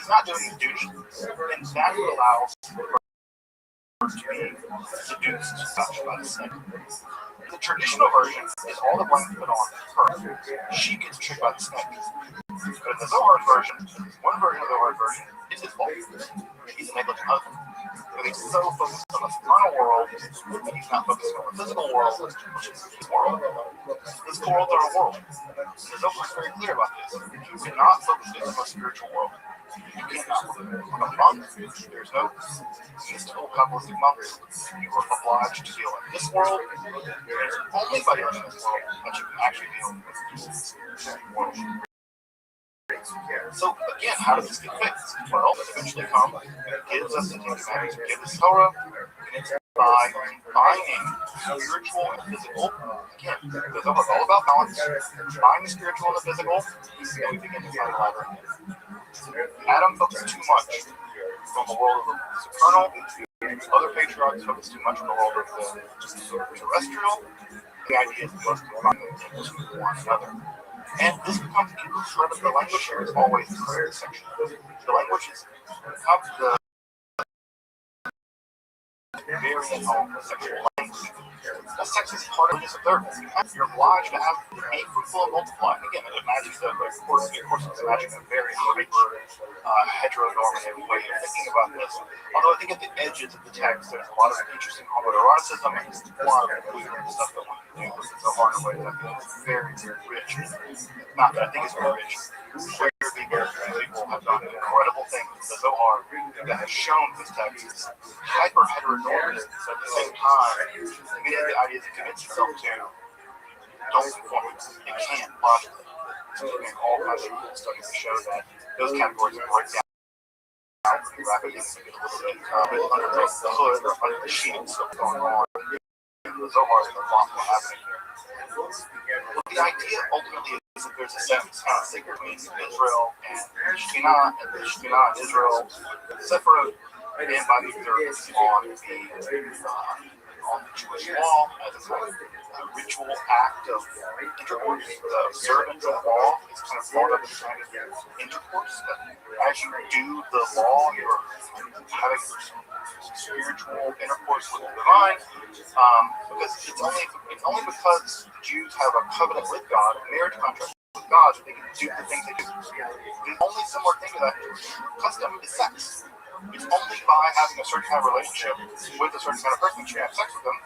not doing his duty, and that allows her to be seduced by the snake. The traditional version is all the blame put on her. She gets tricked by the snake. But in the Zohar version, one version of the Zohar version is his fault. He's a negligent husband. But he's so focused on the eternal world that he's not focused on the physical world, which is his world. This world is our world. The Zohar is very clear about this. You cannot focus on the spiritual world. You cannot. On a monk, there's no mystical Kabbalistic monks. You are obliged to deal in this world. It's only by dealing in this world that you can actually deal with this world. So again, how does this get fixed? Well, it eventually comes and it gives us the Ten Commandments, it gives us Torah, and it's by combining spiritual and physical. Again, the Zohar is all about balance. Combine the spiritual and the physical, and we begin to find light again. Adam focused too much on the world of the eternal. Other patriarchs focus too much on the world of the terrestrial. The idea is we must combine them into one another. And this becomes incredible. The language here is always the prayer section. The language is the very homosexual language. The sex is part of this observance. You're obliged to have be fruitful and multiply. Again, it imagines of course, it's imagining a very hyper heteronormative way of thinking about this. Although I think at the edges of the text, there's a lot of interesting homoeroticism and a lot of weird stuff that one can do with the Zohar in a way that I think is very, very rich. Not that I think it's very rich. People have done incredible things with the Zohar that has shown this text is hyper heteronormative, so at the same time, many of the ideas it commits itself to don't conform. It can't logically. So there's all kinds of studies to show that those categories break down pretty rapidly to get a little bit under the hood or under the sheets of what's going on. The Zohar is a lot more happening here. But the idea ultimately is that there's a kind of sacred between Israel and Shekhinah, and the Shekhinah and Israel, separate and by the observance on the Jewish law as a kind of ritual act of intercourse. The observance of law is kind of thought of as a kind of intercourse. That as you do the law, you're having spiritual intercourse with the divine. Because it's only because the Jews have a covenant with God, a marriage contract with God, that they can do the things they do. The only similar thing to that custom is sex. It's only by having a certain kind of relationship with a certain kind of person that you have sex with them.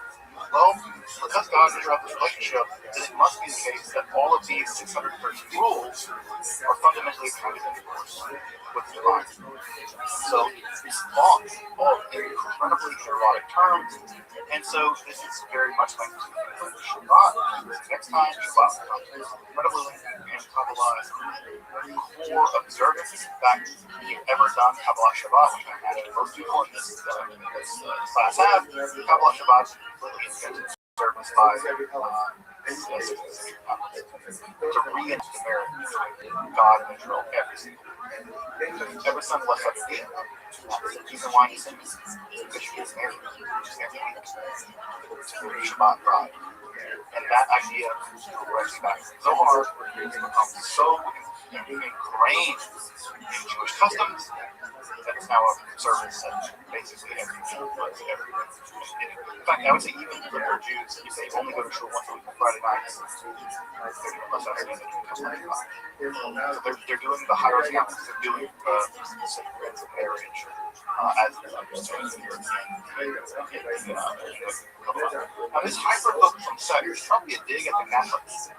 Well, because God interrupts this relationship, then it must be the case that all of these 613 rules are fundamentally kind of intercourse with the divine. So it's long, all incredibly erotic terms, and so this is very much like Shabbat. Next time, Shabbat becomes incredibly linked and Kabbalah is core observance. In fact, if you've ever done Kabbalah Shabbat, which I imagine most people in this class have, Kabbalah Shabbat is completely invented observance by to re-enter the marriage between God and Israel every single day. Every son left up to be. The reason why he sins is because she gets married. She's every week to the Shabbat bride. And that idea directly back to Zohar becomes so ingrained in Jewish customs that it's now a service that basically every Jew does every week. In fact, I would say even liberal Jews, if they only go to shul once a week on Friday nights, they're doing the higher accounts, they're doing the sacraments of marriage as it is understood here in now, this hyper-focus on sex is probably a dig at the Catholics.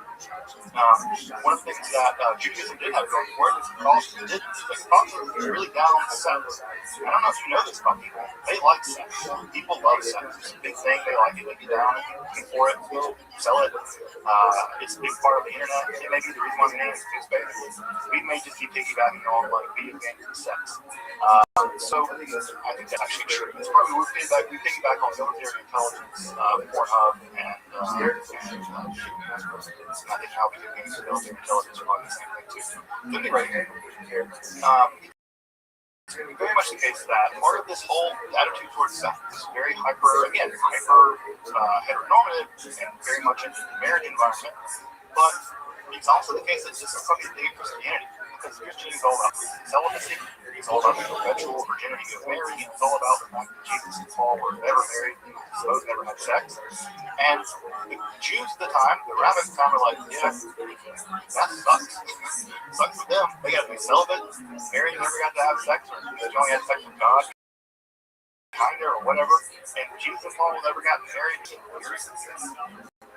One of the things that Judaism did have going for it is Catholicism didn't. Catholicism was really down on sex. I don't know if you know this about people. They like sex. People love sex. It's a big thing. They like it. They get down and pay for it, sell it. It's a big part of the internet. It may be the reason why the internet is big. We may just keep piggybacking on like video games and sex. So I think that's actually true. It's probably we piggyback on military intelligence, Pornhub, and I think how video games and military intelligence are probably the same thing too. It's very much the case that part of this whole attitude towards sex is very hyper heteronormative and very much in the marriage environment. But it's also the case that this is probably the Christianity. Because Christianity is all about celibacy, it's all about the perpetual virginity of Mary, and it's all about the fact that Jesus and Paul were never married, so never had sex. And the Jews at the time, the rabbis at the time were like, yeah, that sucks. Sucks for them. They got to be celibate. Mary never got to have sex, or she only had sex with God, kind of, or whatever. And Jesus and Paul never got married.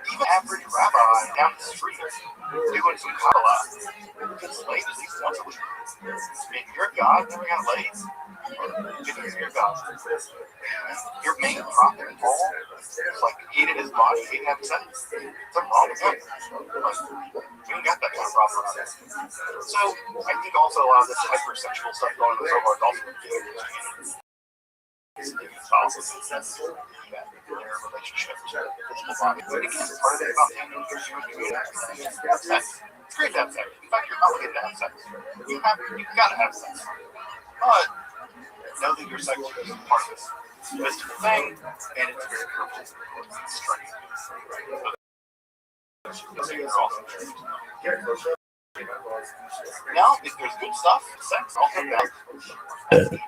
Even average rabbi down the street doing some Kabbalah gets laid at least once a week. And your God never got laid? Or because your God, your main prophet Paul like hated his body, hated having sex. Something wrong with him. You ain't got that kind of problem. So I think also a lot of this hypersexual stuff going on in the Zohar is also good. Their relationship to physical body. But again, part of it about having your human community have sex. It's great to have sex. In fact, you're obligated to have sex. You gotta have sex. But know that your sex is part of this mystical thing, and it's very purposeful. It's strange. Now, if there's good stuff, sex, also bad. And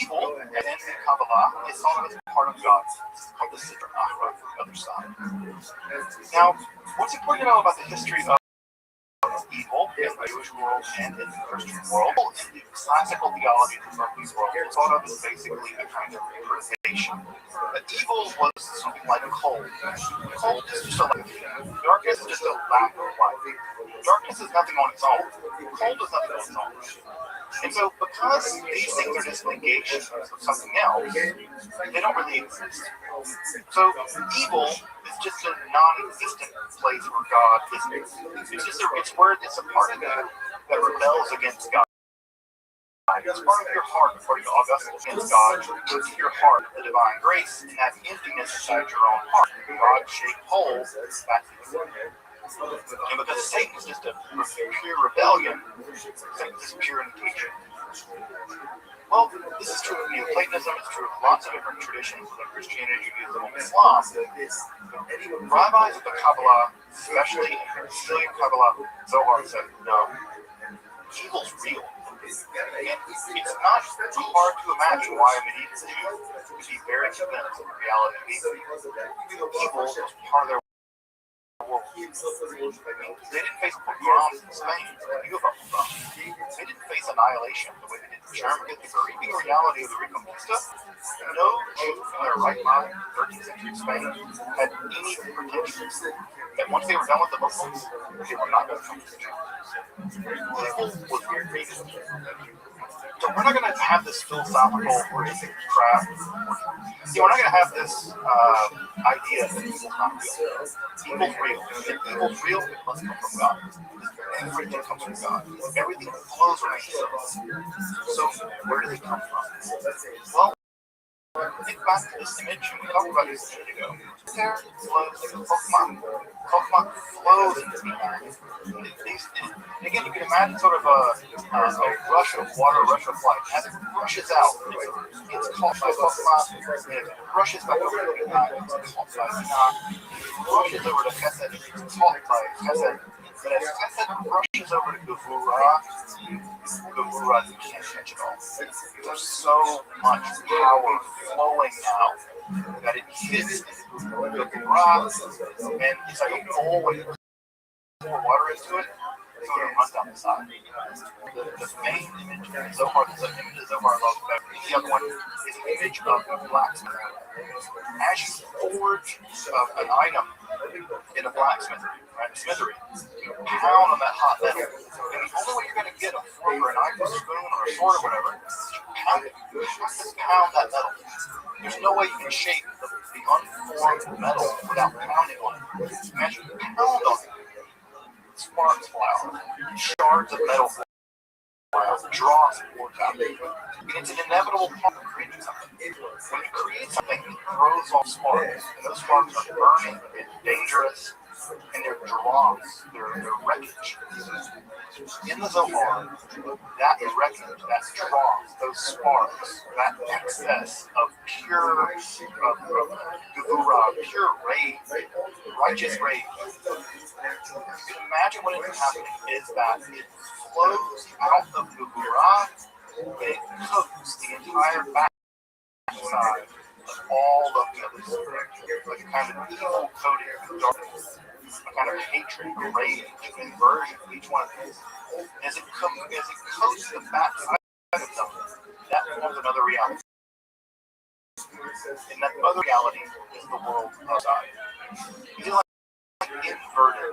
evil, and in Kabbalah, is thought of as part of God. It's called the Siddur Achra, the other side. Now, what's important to know about the history of evil in the Jewish world and in the Christian world, in the classical theology of the Muslim world, it's thought of as basically a kind of purification. But evil was something like cold. Cold is just a lack. Darkness is just a lack of light. Darkness is nothing on its own. Cold is nothing on its own. And so, because these things are just negations of something else, they don't really exist. So, evil is just a non-existent place where God is. It's just it's a part of God that rebels against God. It's part of your heart, according to Augustine, against God, into your heart the divine grace, and that emptiness inside your own heart. God-shaped hole, that's and because Satan is just a pure rebellion, Satan is pure indication. Well, this is true of Neoplatonism, it's true of lots of different traditions like Christianity, Judaism, and Islam. Rabbis of the Kabbalah, especially in Sicilian Kabbalah, Zohar said, no, evil's real. And it's not hard to imagine why a medieval Jew would be very convinced of the reality of evil. Evil was part of their world. They didn't face pogroms in Spain. They knew about pogroms. They didn't face annihilation the way they did the Germans. The creeping reality of the Reconquista. No Jew in their right mind, 13th century Spain, had any pretension that once they were done with the Muslims, they were not going to come to the Jews. Evil was real. So we're not going to have this philosophical crap. See, we're not going to have this idea that evil's not real. Evil's real. If evil's real, it must come from God. Everything comes from God. Everything flows from Himself. So where does it come from? Well, think back to this image, and we talked about this a minute ago. There flows like a Pokemon. Pokemon flows into the mind. Again, you can imagine sort of a rush of water, a rush of light. As it rushes out, it's caught by Pokemon, and it rushes back over to the mind, it's caught by Enoch. It rushes over to Chesed, it's caught by Chesed. But as Chesed rushes over to Gevurah, can't catch it all. There's so much power flowing now that it hits Gevurah, and it's like a bowl when you pour water into it, it sort of runs down the side. The main image of Zohar, the image of Zohar I love better. The other one is an image of a blacksmith. As you forge an item in a blacksmithery, right, a smithery, you pound on that hot metal. And the only way you're going to get a fork or a knife or a spoon or a sword or whatever is you pound it. You have to pound that metal. There's no way you can shape the unformed metal without pounding on it. As you pound on it, sparks fly out. Shards of metal fly out. Dross pours out. It's an inevitable part of creating something. When you create something, it throws off sparks. And those sparks are burning and dangerous. And they're dross. They're wreckage. In the Zohar, that is wreckage, that's dross, those sparks, that excess of pure Gevurah, pure rage, righteous rage. You can imagine what is happening is that it flows out of Gevurah and it cooks the entire backside of all of the other spirits, like a kind of evil coating of darkness, a kind of hatred, rage, inversion of each one of these. As it coats the backside of something, that forms another reality. And that other reality is the world outside. You know, like inverted,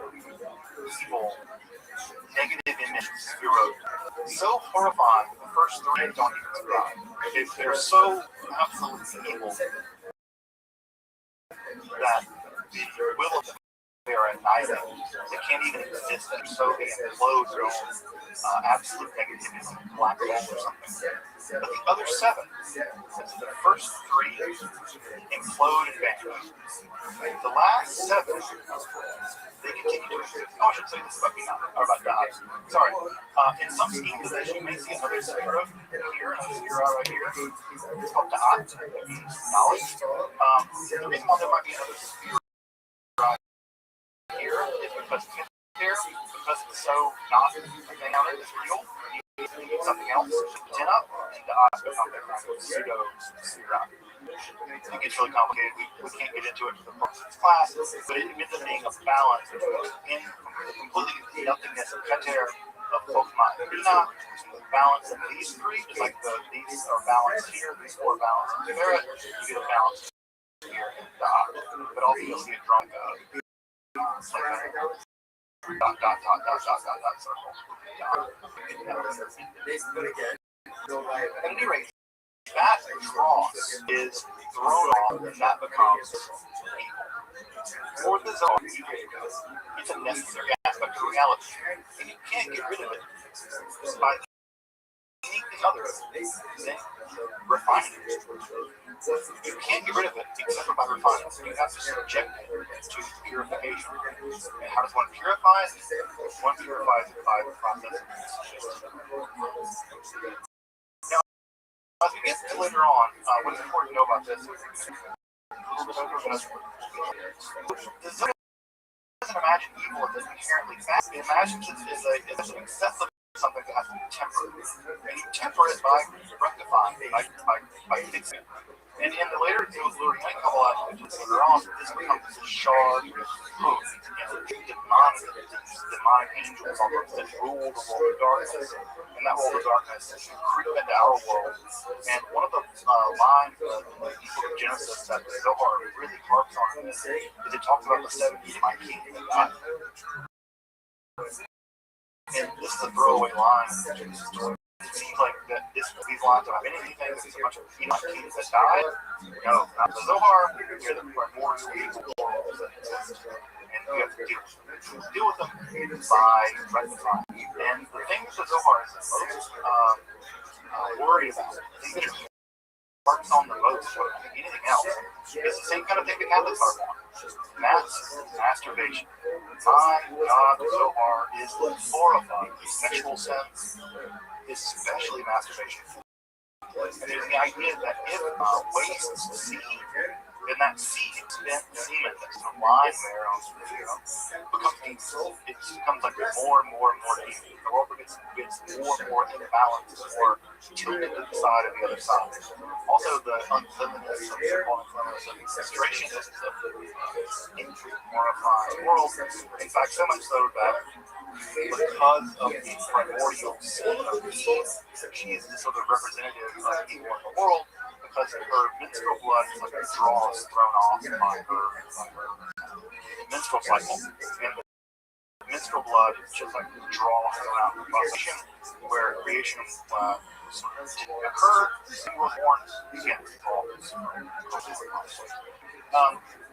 evil, negative images we wrote. So horrifying, the first three don't even survive. They're so absolutely evil that the will of they are annihilated. They can't even exist. They're so they implode their own absolute negativism, black hole or something. But the other seven, the first three implode and vanish. The last seven, they continue to exist. Oh, I should say this about me now, or about God. Sorry. In some schemes, as you may see another sphera here, another sphera right here. It's called Da'at, that means knowledge. The reason why there might be another sphera here is because it's there, because it's so not everything on it is real. You need something else to pin up, and the odds become their kind of pseudo sphere. It gets really complicated. We can't get into it for the purpose of this class, but it ends up being a balance between the completely nothingness of Keter, of Pokemon and Bina, the balance of these three, just like these are balanced here, these four are balanced in Spirit, you get a balance here in Dot, but also you'll see it drawing like circle. At any rate, that cross is thrown off and that becomes evil. For the Zohar, it's a necessary aspect of reality, and you can't get rid of it by anything another, then refine it. You can't get rid of it except for by refining it. You have to subject it to purification. And how does one purify it? One purifies it by the process of distillation. Now, as we get to later on, what's important to know about this is the Zohar doesn't imagine evil as inherently bad. It imagines it as an excessive something that has to be tempered. And you temper it by rectifying, by fixing it. And in the later luring night Kabbalah, later on, this becomes a shard of hope and demonic angels that rule the world of darkness. And that world of darkness creep into our world. And one of the lines in the book of Genesis that the Zohar really harps on is it talks about the 70 mighty kings that died. And this is a throwaway line in Genesis 20. It seems like that these lines don't have anything. It's a bunch of kings that died. No, not the Zohar. They're the primordial evil worlds that exist. And we have to deal with them by rectifying. And the thing that the Zohar is most worried about, the thing that it works on the most more than anything else, is the same kind of thing the Catholics are on. That's masturbation. My God, the Zohar is glorifying the sexual sense, especially masturbation. And there's the idea that if wastes seed, then that seed spent semen that's lying there on becomes like more and more evil. The world gets more and more imbalanced, more tilted to the side of the other side. Also, the uncleanliness of sexual uncleanliness and menstruation is intrigue, mortifying world. In fact, so much so that because of the primordial sin of Eve, she is the sort of representative of evil in the world, because her menstrual blood is like a dross thrown off by her menstrual cycle. And the menstrual blood is just like dross thrown out in the procession, where creation didn't occur, and was born again.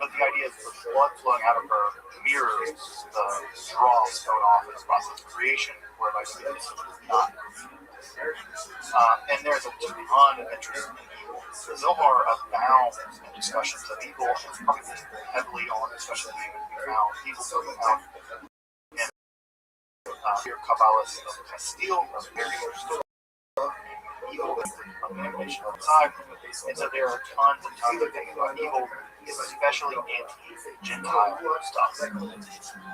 But the idea is the blood flowing out of her mirrors the dross thrown off in the process of creation, where like this is not. And there's a ton of interest in evil. The Zohar abounds in discussions of evil, and probably heavily on discussions of evil coming out. And your Kabbalists of Castile are very interested in evil and manipulation of the side. And so there are tons and tons of things about evil, especially anti-Gentile stuff.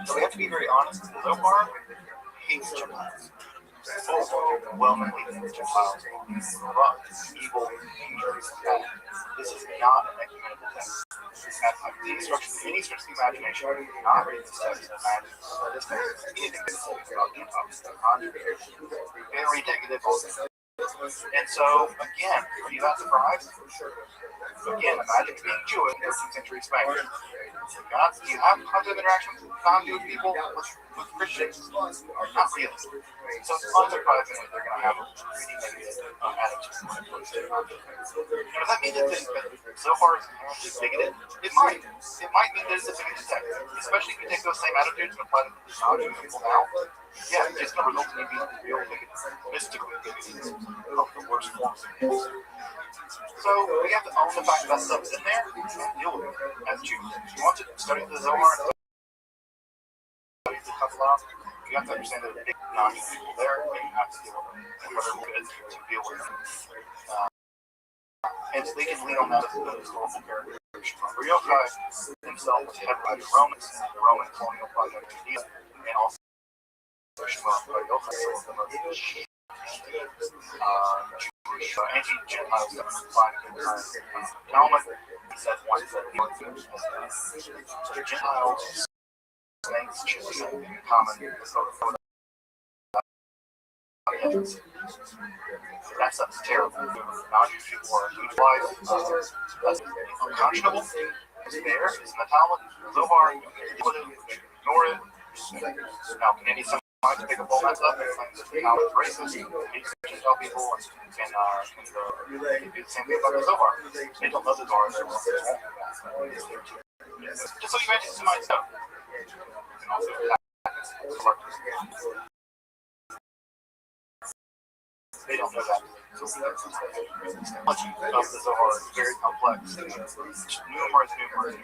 So we have to be very honest. The Zohar hates Gentiles. Overwhelmingly Gentiles are corrupt, evil, dangerous, and bad. This is not an ecumenical text. Any stretch of the imagination, I do not read this text and imagine that this text is anything that says about Gentiles. Very negative. And so, again, are you not surprised? Again, imagine being Jewish in 13th century Spain. Do you have positive interactions with non-Jewish people, with Christians? Not really. So it's unsurprising that they're going to have a pretty negative attitude. Now, does that mean that Zohar is inherently bigoted? It might. It might mean that it's a bigoted text, especially if you take those same attitudes and apply them to non-Jewish people now. Yeah, it's going to result in you being real bigoted, mystical bigoted, of the worst forms of it. So we have to own the fact that stuff's in there and deal with it as Jews. If you want to study the Zohar and study the Kabbalah, you have to understand that there are big non-Jewish people there, and you have to deal with them, and whether good to deal with them. And so they can lean on that as a historical character. Rabbi Rothschild himself was headed by the Romans, the Roman colonial project in India, and also Rabbi Rothschild, some of the most anti-Gentile stuff in the Talmud. He said once that the Gentiles, snakes, children, in common with sort of that stuff's terrible. Non-Jewish people are a huge life. That's unconscionable. It's there. It's in the Talmud. Zohar. Ignore it. Now, can any to pick up all that stuff and claim that the Talmud is racist? Can tell people and do the same thing about the Zohar. They don't know the Zohar. Just so you anti-Semite stuff. And also they don't know that. Technology of the Zohar is very complex. Numerous demons in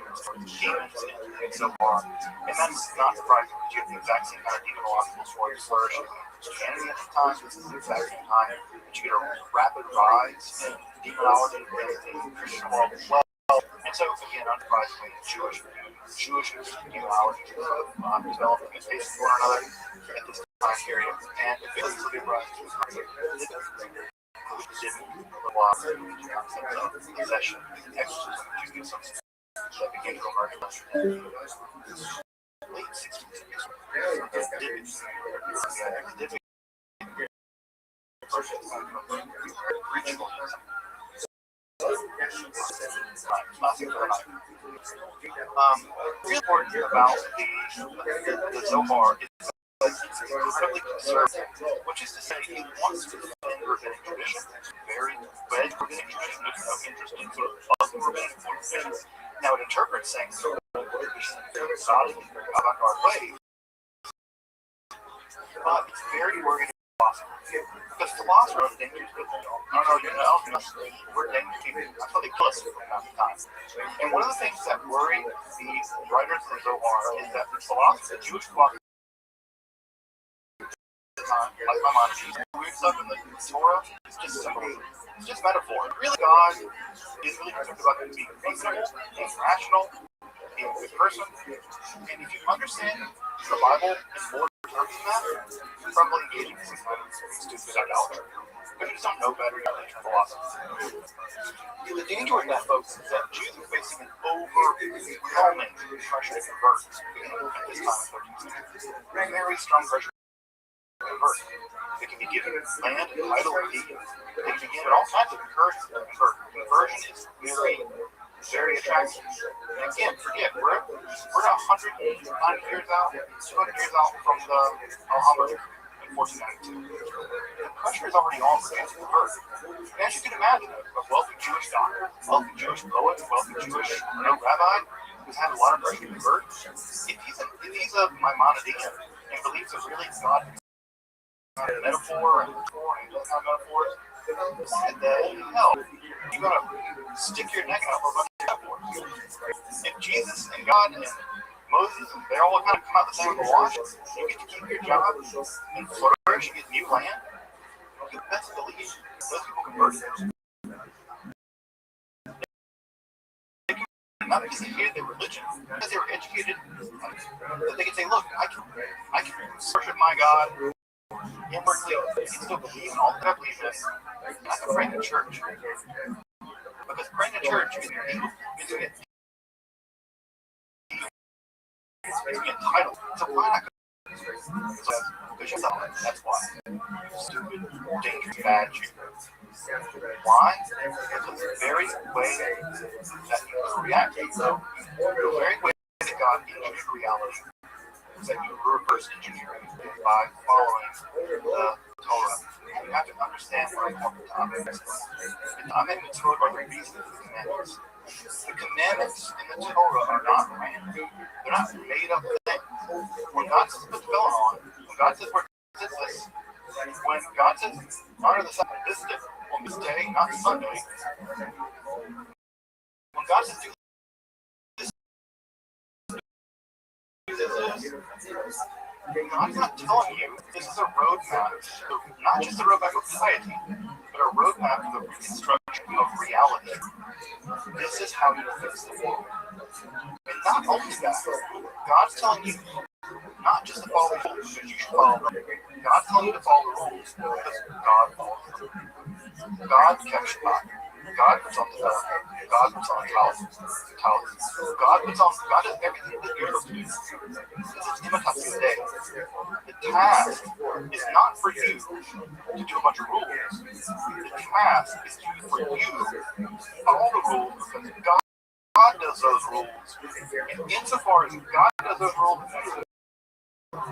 Zohar. And that's not surprising because you have the exact same kind of demonological stories flourishing in Christianity at the time. This is the exact same time that you get a rapid rise in demonology in the Christian world as well. And so, again, unsurprisingly, Jewish demonology developing and facing one another at this time period. And eventually give rise to this concept which didn't rely on the concept of possession, exorcism, Judaism, that began to emerge in the late 16th century. Ritualism. Really important about the Zohar is it's incredibly conservative, which is to say it wants to defend rabbinic tradition, very wed rabbinic tradition, there's no interest in sort of other rabbinic tradition. Now it interprets things sort of solidly avant-garde way, but it's very worried about philosophy. Because philosophers are dangerous people. I don't know, we're dangerous people. That's how they kill us from time to time. And one of the things that worry the writers of the Zohar is that the philosophy, the Jewish philosophy, like Maimonides, weird stuff in the Torah is just symbolism. It's just metaphor. Really, God is really concerned about being reasonable, being rational, being a good person. And if you understand the Bible in more terms than that, you're probably engaging in some kind of stupid idolatry. But you just don't know better than philosophy. The danger with that, folks, is that Jews are facing an overwhelming pressure to convert at this time in 13th century. Very strong pressure. They can be given land and title and deed. They can be given all kinds of encouragement to convert. Conversion is very attractive. And again, forget, we're not 190 years out, 200 years out from the Muhammad in 1492. The pressure is already on for Jews to convert. And as you can imagine, a wealthy Jewish doctor, a wealthy Jewish poet, a wealthy Jewish rabbi who's had a lot of pressure to convert, if he's a Maimonidean and believes that really God a metaphor and those kind of metaphors, and hell, you gotta stick your neck out for a bunch of metaphors. If Jesus and God and Moses and they all kind of come out the same wash, you get to keep your job and flourish, you get new land, you best believe those people convert. Not because they hated their religion, because they were educated, that they can say, look, I can worship my God inwardly, and still believe in all that I believe in. I can pray in the church. Because praying in church is to get title. So why not? Because you're not. That's why. Stupid, dangerous, bad Jew. Why? Because the very way that you react, the very way that God engineered reality is that you reverse engineering by following the Torah. You have to understand what important topics are. The Torah are the reasons for the commandments. The commandments in the Torah are not random. They're not made up things. When God says put the bell on, when God says we're this, when God says honor the Sabbath this day, on this day, not Sunday, when God says do this, God's not telling you this is a roadmap, not just a roadmap of piety, but a roadmap of the reconstruction of reality. This is how you fix the world. And not only that, God's telling you not just to follow the rules because you should follow them. God's telling you to follow the rules because God follows them. God kept Shabbat. God puts on the God puts on the God does everything that you're supposed to do. This is imitation day. The task is not for you to do a bunch of rules. The task is for you to follow the rules because God does those rules. And insofar as God does those rules, and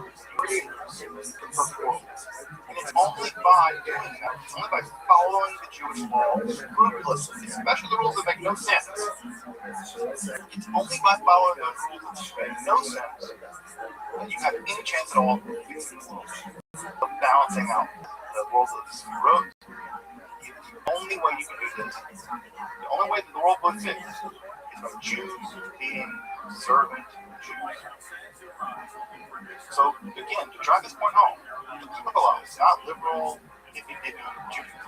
it's only by doing that, it's only by following the Jewish law, scrupulously, especially the rules that make no sense. It's only by following those rules that make no sense that you have any chance at all of balancing out the rules of the road. only way you can do this, the only way that the world will fix is by Jews being servant Jews. So again, to drive this point home, the Kabbalah is not liberal, hippy-dippy Judaism.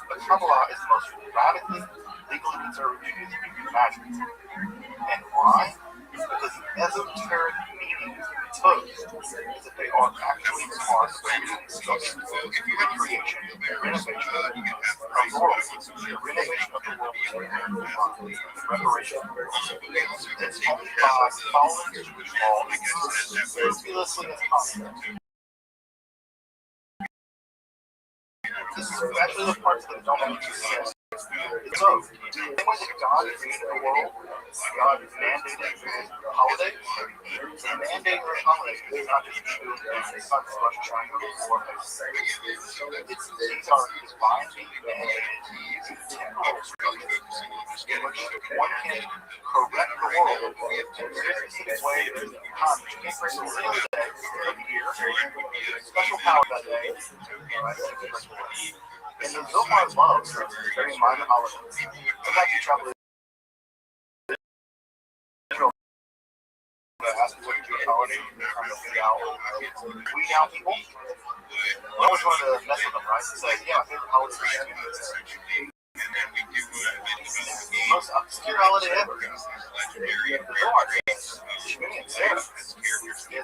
The Kabbalah is the most radically, legally conservative Judaism you can imagine. And why? Because the esoteric meanings imposed is that they are actually part of the recreation, the renovation of the world, the renovation of the world, the reparation of the world. It's only by following Jewish law scrupulously as possible. This is actually the parts that don't make sense. So, the same way that God created the world, God mandated holidays, and mandating those holidays is not just Jews, it's not just Russia, China, or these are divinely mandated temporal structures in which one can correct the world in a very specific way. There's a time you can't bring the real day of the year, special power that day, right? And the Zohar loves very minor holidays. Sometimes you travel to Israel, ask me what Jewish holiday you're trying to figure out. We down people. We always want to mess with them, right? Say, yeah, my favorite holiday is the most obscure holiday ever. The Zohar says, Shmini Atzeret is the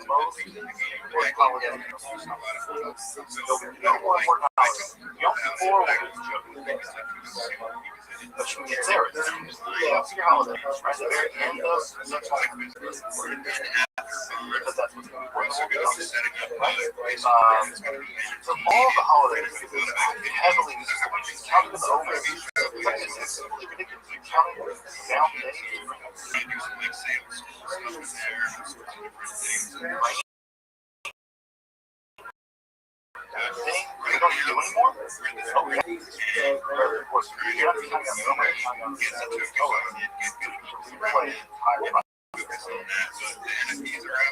most important holiday. No more important holiday. Yom Kippur was joking. But Shmini Atzeret is the obscure holiday. Right at the very end of the because that's what's important. So all the holidays heavily counted them over. It's completely ridiculous. You counted down days. You don't do anymore? Okay. Of course, you're not counting on the number, you're counting on the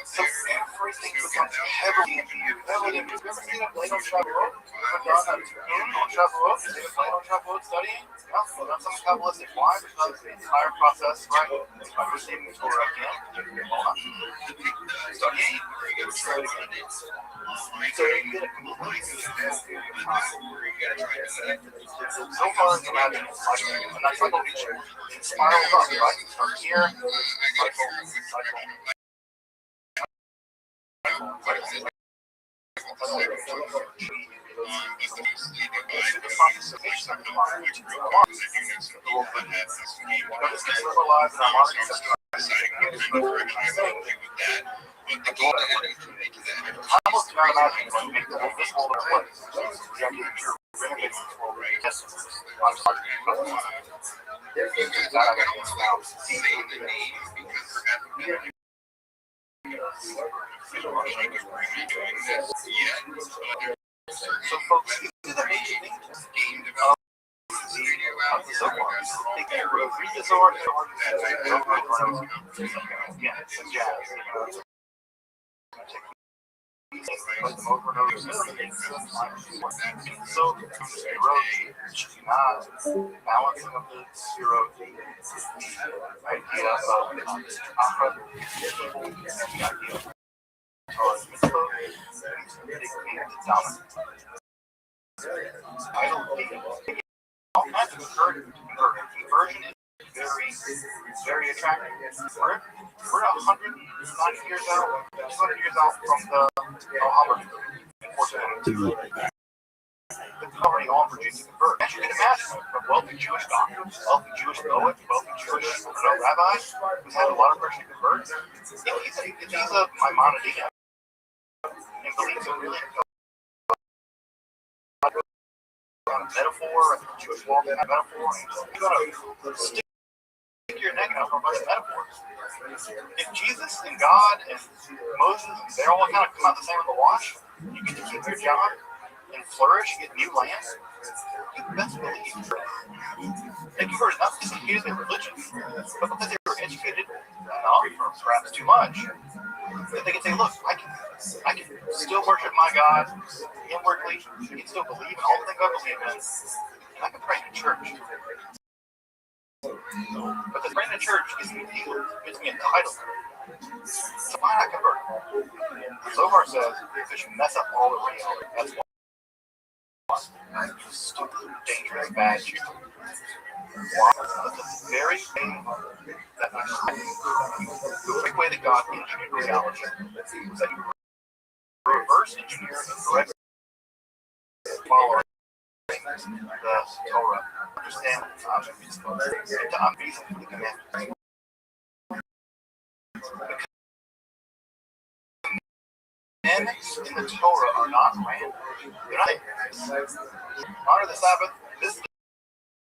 so everything becomes heavily imbued. Have you ever seen a plane on Shavuot? On Shavuot? Is it a plane on Shavuot studying? Yeah, well, that's some Kabbalistic. Why? Because the entire process, right, is by receiving the Torah again, studying, so you get a complete so far as imagine it's like, and that's like it spirals up, right? From here, cycle. So folks, this is the major thing of the Zohar. They can read the Zohar, yeah, it's jazz. So, balancing of the zero idea of the idea of I don't think all kinds of conversion is very attractive. We're 190 years out, 200 years out from the Muhammad. It's already on for Jews to convert. As you can imagine, a wealthy Jewish doctor, wealthy Jewish poet, wealthy Jewish rabbi who's had a lot of pressure to convert. He's a Maimonides and believes in really a metaphor, a Jewish wall metaphor. You gotta stick your neck out for a bunch of metaphors. If Jesus and God and Moses, they all kind of come out the same with the wash, you get to keep your job and flourish, get new lands. You best believe they converted not because they hated their religion, but because they were educated enough, or perhaps too much, that they can say, look, I can still worship my God inwardly, I can still believe in all the things I believe in, and I can pray in a church. But the praying in a church gives me a title. So why not convert? Zohar says they should mess up all the reality. That's why. Stupid, dangerous, bad shit. Why? Because the very thing that the very way that God engineered reality was that you reverse engineer the correct following the Torah. Understand the object and to unreason for the commandments. Commandments in the Torah are not random. They're not. Honor the Sabbath. This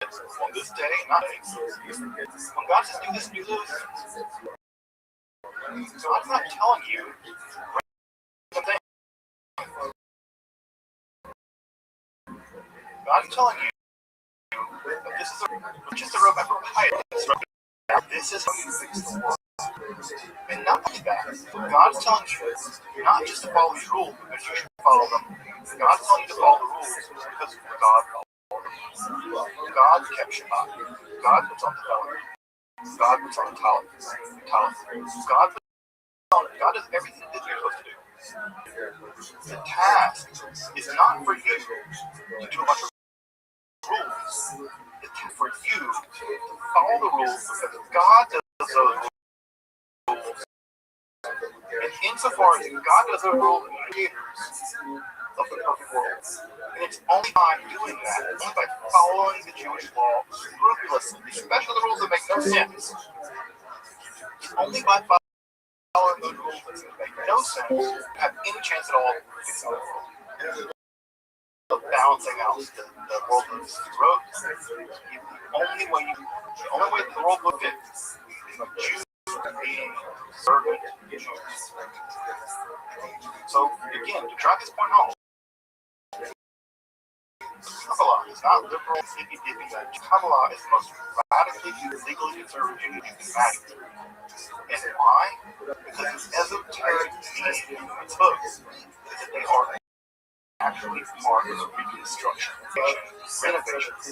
on this day, not days. When God says do this, do this. God's not telling you something. God's telling you that this is just a roadmap for piety. This is how you fix the world. And not only that, God's telling you not just to follow these rules because you should follow them. God's telling you to follow the rules because God followed them. God kept Shabbat. God puts on the calendar. God puts on the talent. God does everything that you're supposed to do. The task is not for you to do a bunch of rules. It's for you to follow the rules because God does those rules. And insofar as God does those rules in the creators of the perfect world, and it's only by doing that, only by following the Jewish law scrupulously, especially the rules that make no sense, only by following those rules that make no sense, have any chance at all of balancing out the world of the road. The only way that the world would fit is by Jews being servant. So again, to drive this point home, Kabbalah is not liberal, hippy-dippy. Kabbalah is the most radically, legally conservative you can imagine. And why? Because the esoteric meaning of its books is that they are actually part of the reconstruction, renovation of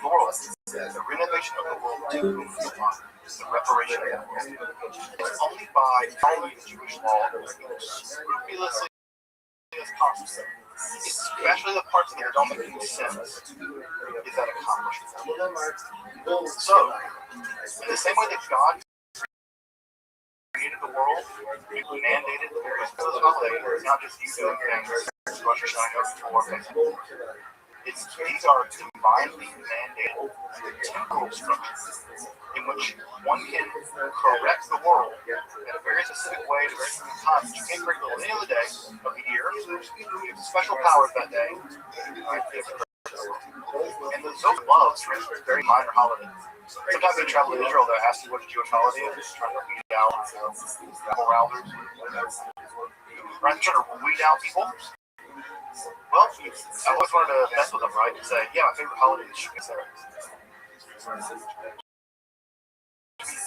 the world. The renovation of the world to the reparation of the world. It's only by following the Jewish law scrupulously as possible, especially the parts that don't make any sense, is that accomplished. So, in the same way that God created the world, He mandated the various holidays. It's not just you doing things. Rosh Hashanah, these are divinely mandated temporal structures in which one can correct the world in a very specific way at a very specific time. You can't correct it any other day of the year. You have special powers that day. And the Zohar loves very minor holidays. Sometimes they travel to Israel, they'll ask you what the Jewish holiday is, trying to weed out morals. Right? Trying to weed out people. Well, I always wanted to mess with them, right? And say, yeah, my favorite holiday is Shmini Atzeret.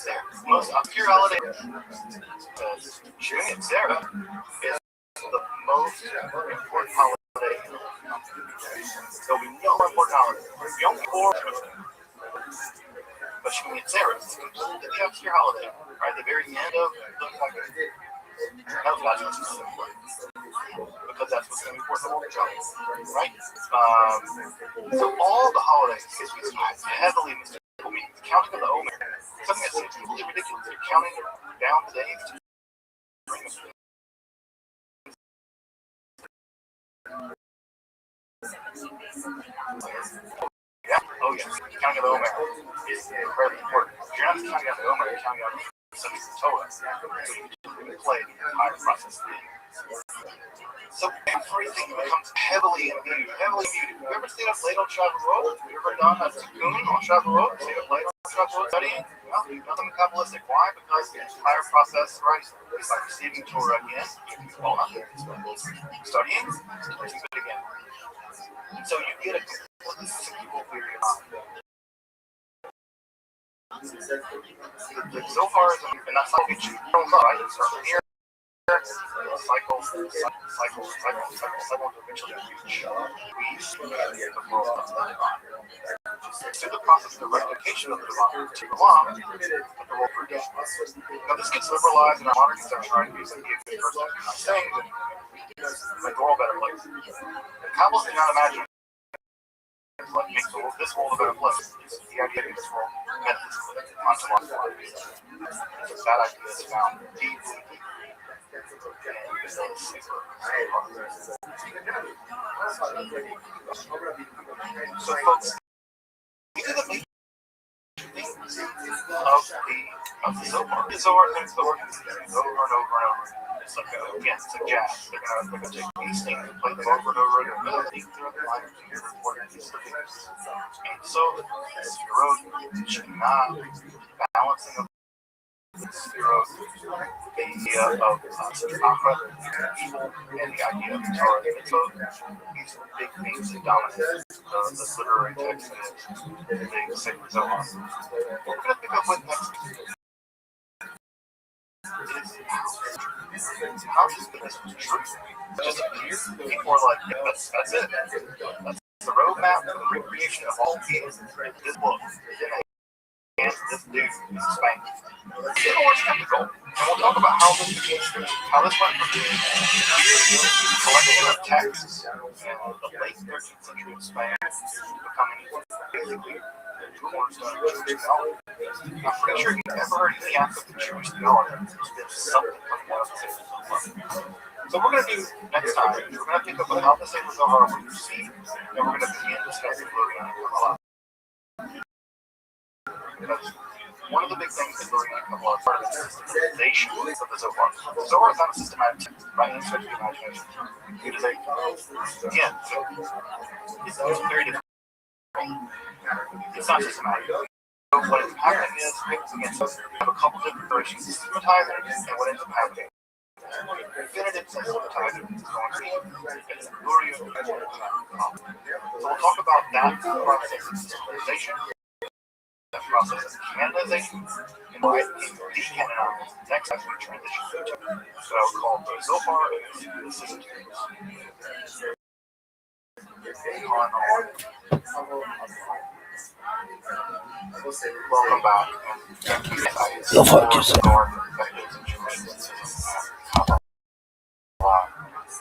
The most obscure holiday is Shmini Atzeret is the most important holiday. There'll be no more important holiday. Yom Kippur, but Shmini Atzeret is completely obscure holiday. Right at the very end of the because that's what's going to be important to all the jobs, right? So all the holidays is heavily mystical. I mean, the counting of the Omer, something that seems completely ridiculous. You're counting down the days to bring us. Yeah, oh yeah. Counting of the Omer is incredibly important. If you're not just counting out the Omer, you're counting out some of the Torah. So you can play the entire process. So everything becomes heavily imbued. Have you ever stayed up late on Shavuot? Have you ever done a tikkun on Shavuot? Stayed up late on Shavuot studying? Well, nothing Kabbalistic. Why? Because the entire process, right, is like receiving Torah again, studying, receiving it again. So you get a completely simple period of time. The Zohar, and that's how you don't know, right? It's from here. cycle to eventually reach the world of the divine. Through the process of the rectification of the divine to the law, the world produces. Now this gets liberalized in our modern conception, right? Because be a good person. I'm saying that make the world a better place. The Kabbalists do not imagine what makes this world a better place. It's the idea of this world metaphysically, ontologically. It's that idea that's found deeply so folks, these are the major things of the Zohar. The Zohar things the work over and over and over. It's like again, it's like jazz. They're gonna take these things and play them over and over again. But I think throughout the line you're recording these things. And so the Sefirot, balancing of Sefirot, the idea of Ahra, and the idea of Torah. And so these big themes that dominate the literary text and the big sacred Zohar. What we're going to pick up with next is how this is true. It just appears people are like, that's it. That's the roadmap for the recreation of all people. This book, and this dude is Spain. People were skeptical, and we'll talk about how this became true, how this went from being a collection of texts in the late 13th century of Spain becoming basically the cornerstone of Jewish theology. I'm pretty sure you've never heard any aspect of Jewish theology that's been something like what I'm saying. So we're going to do next time, we're going to pick up on how the Sacred Zohar was received, and we're going to begin discussing Lurian and Kabbalah. Because one of the big things that Lurian and Kabbalah is part of the systematization of the Zohar. The Zohar is not a systematic text by any stretch of the imagination. It is again, it's very different. It's not systematic. So what is happening is, again, so we have a couple different versions, systematizer, and what ends up happening. Definitive systematizer is going to be Lurian. So we'll talk about that process of systematization, that process of canonization, and why it became decanonized next as we transition to what I would call the Zohar and the systems. Welcome back. Go fuck yourself.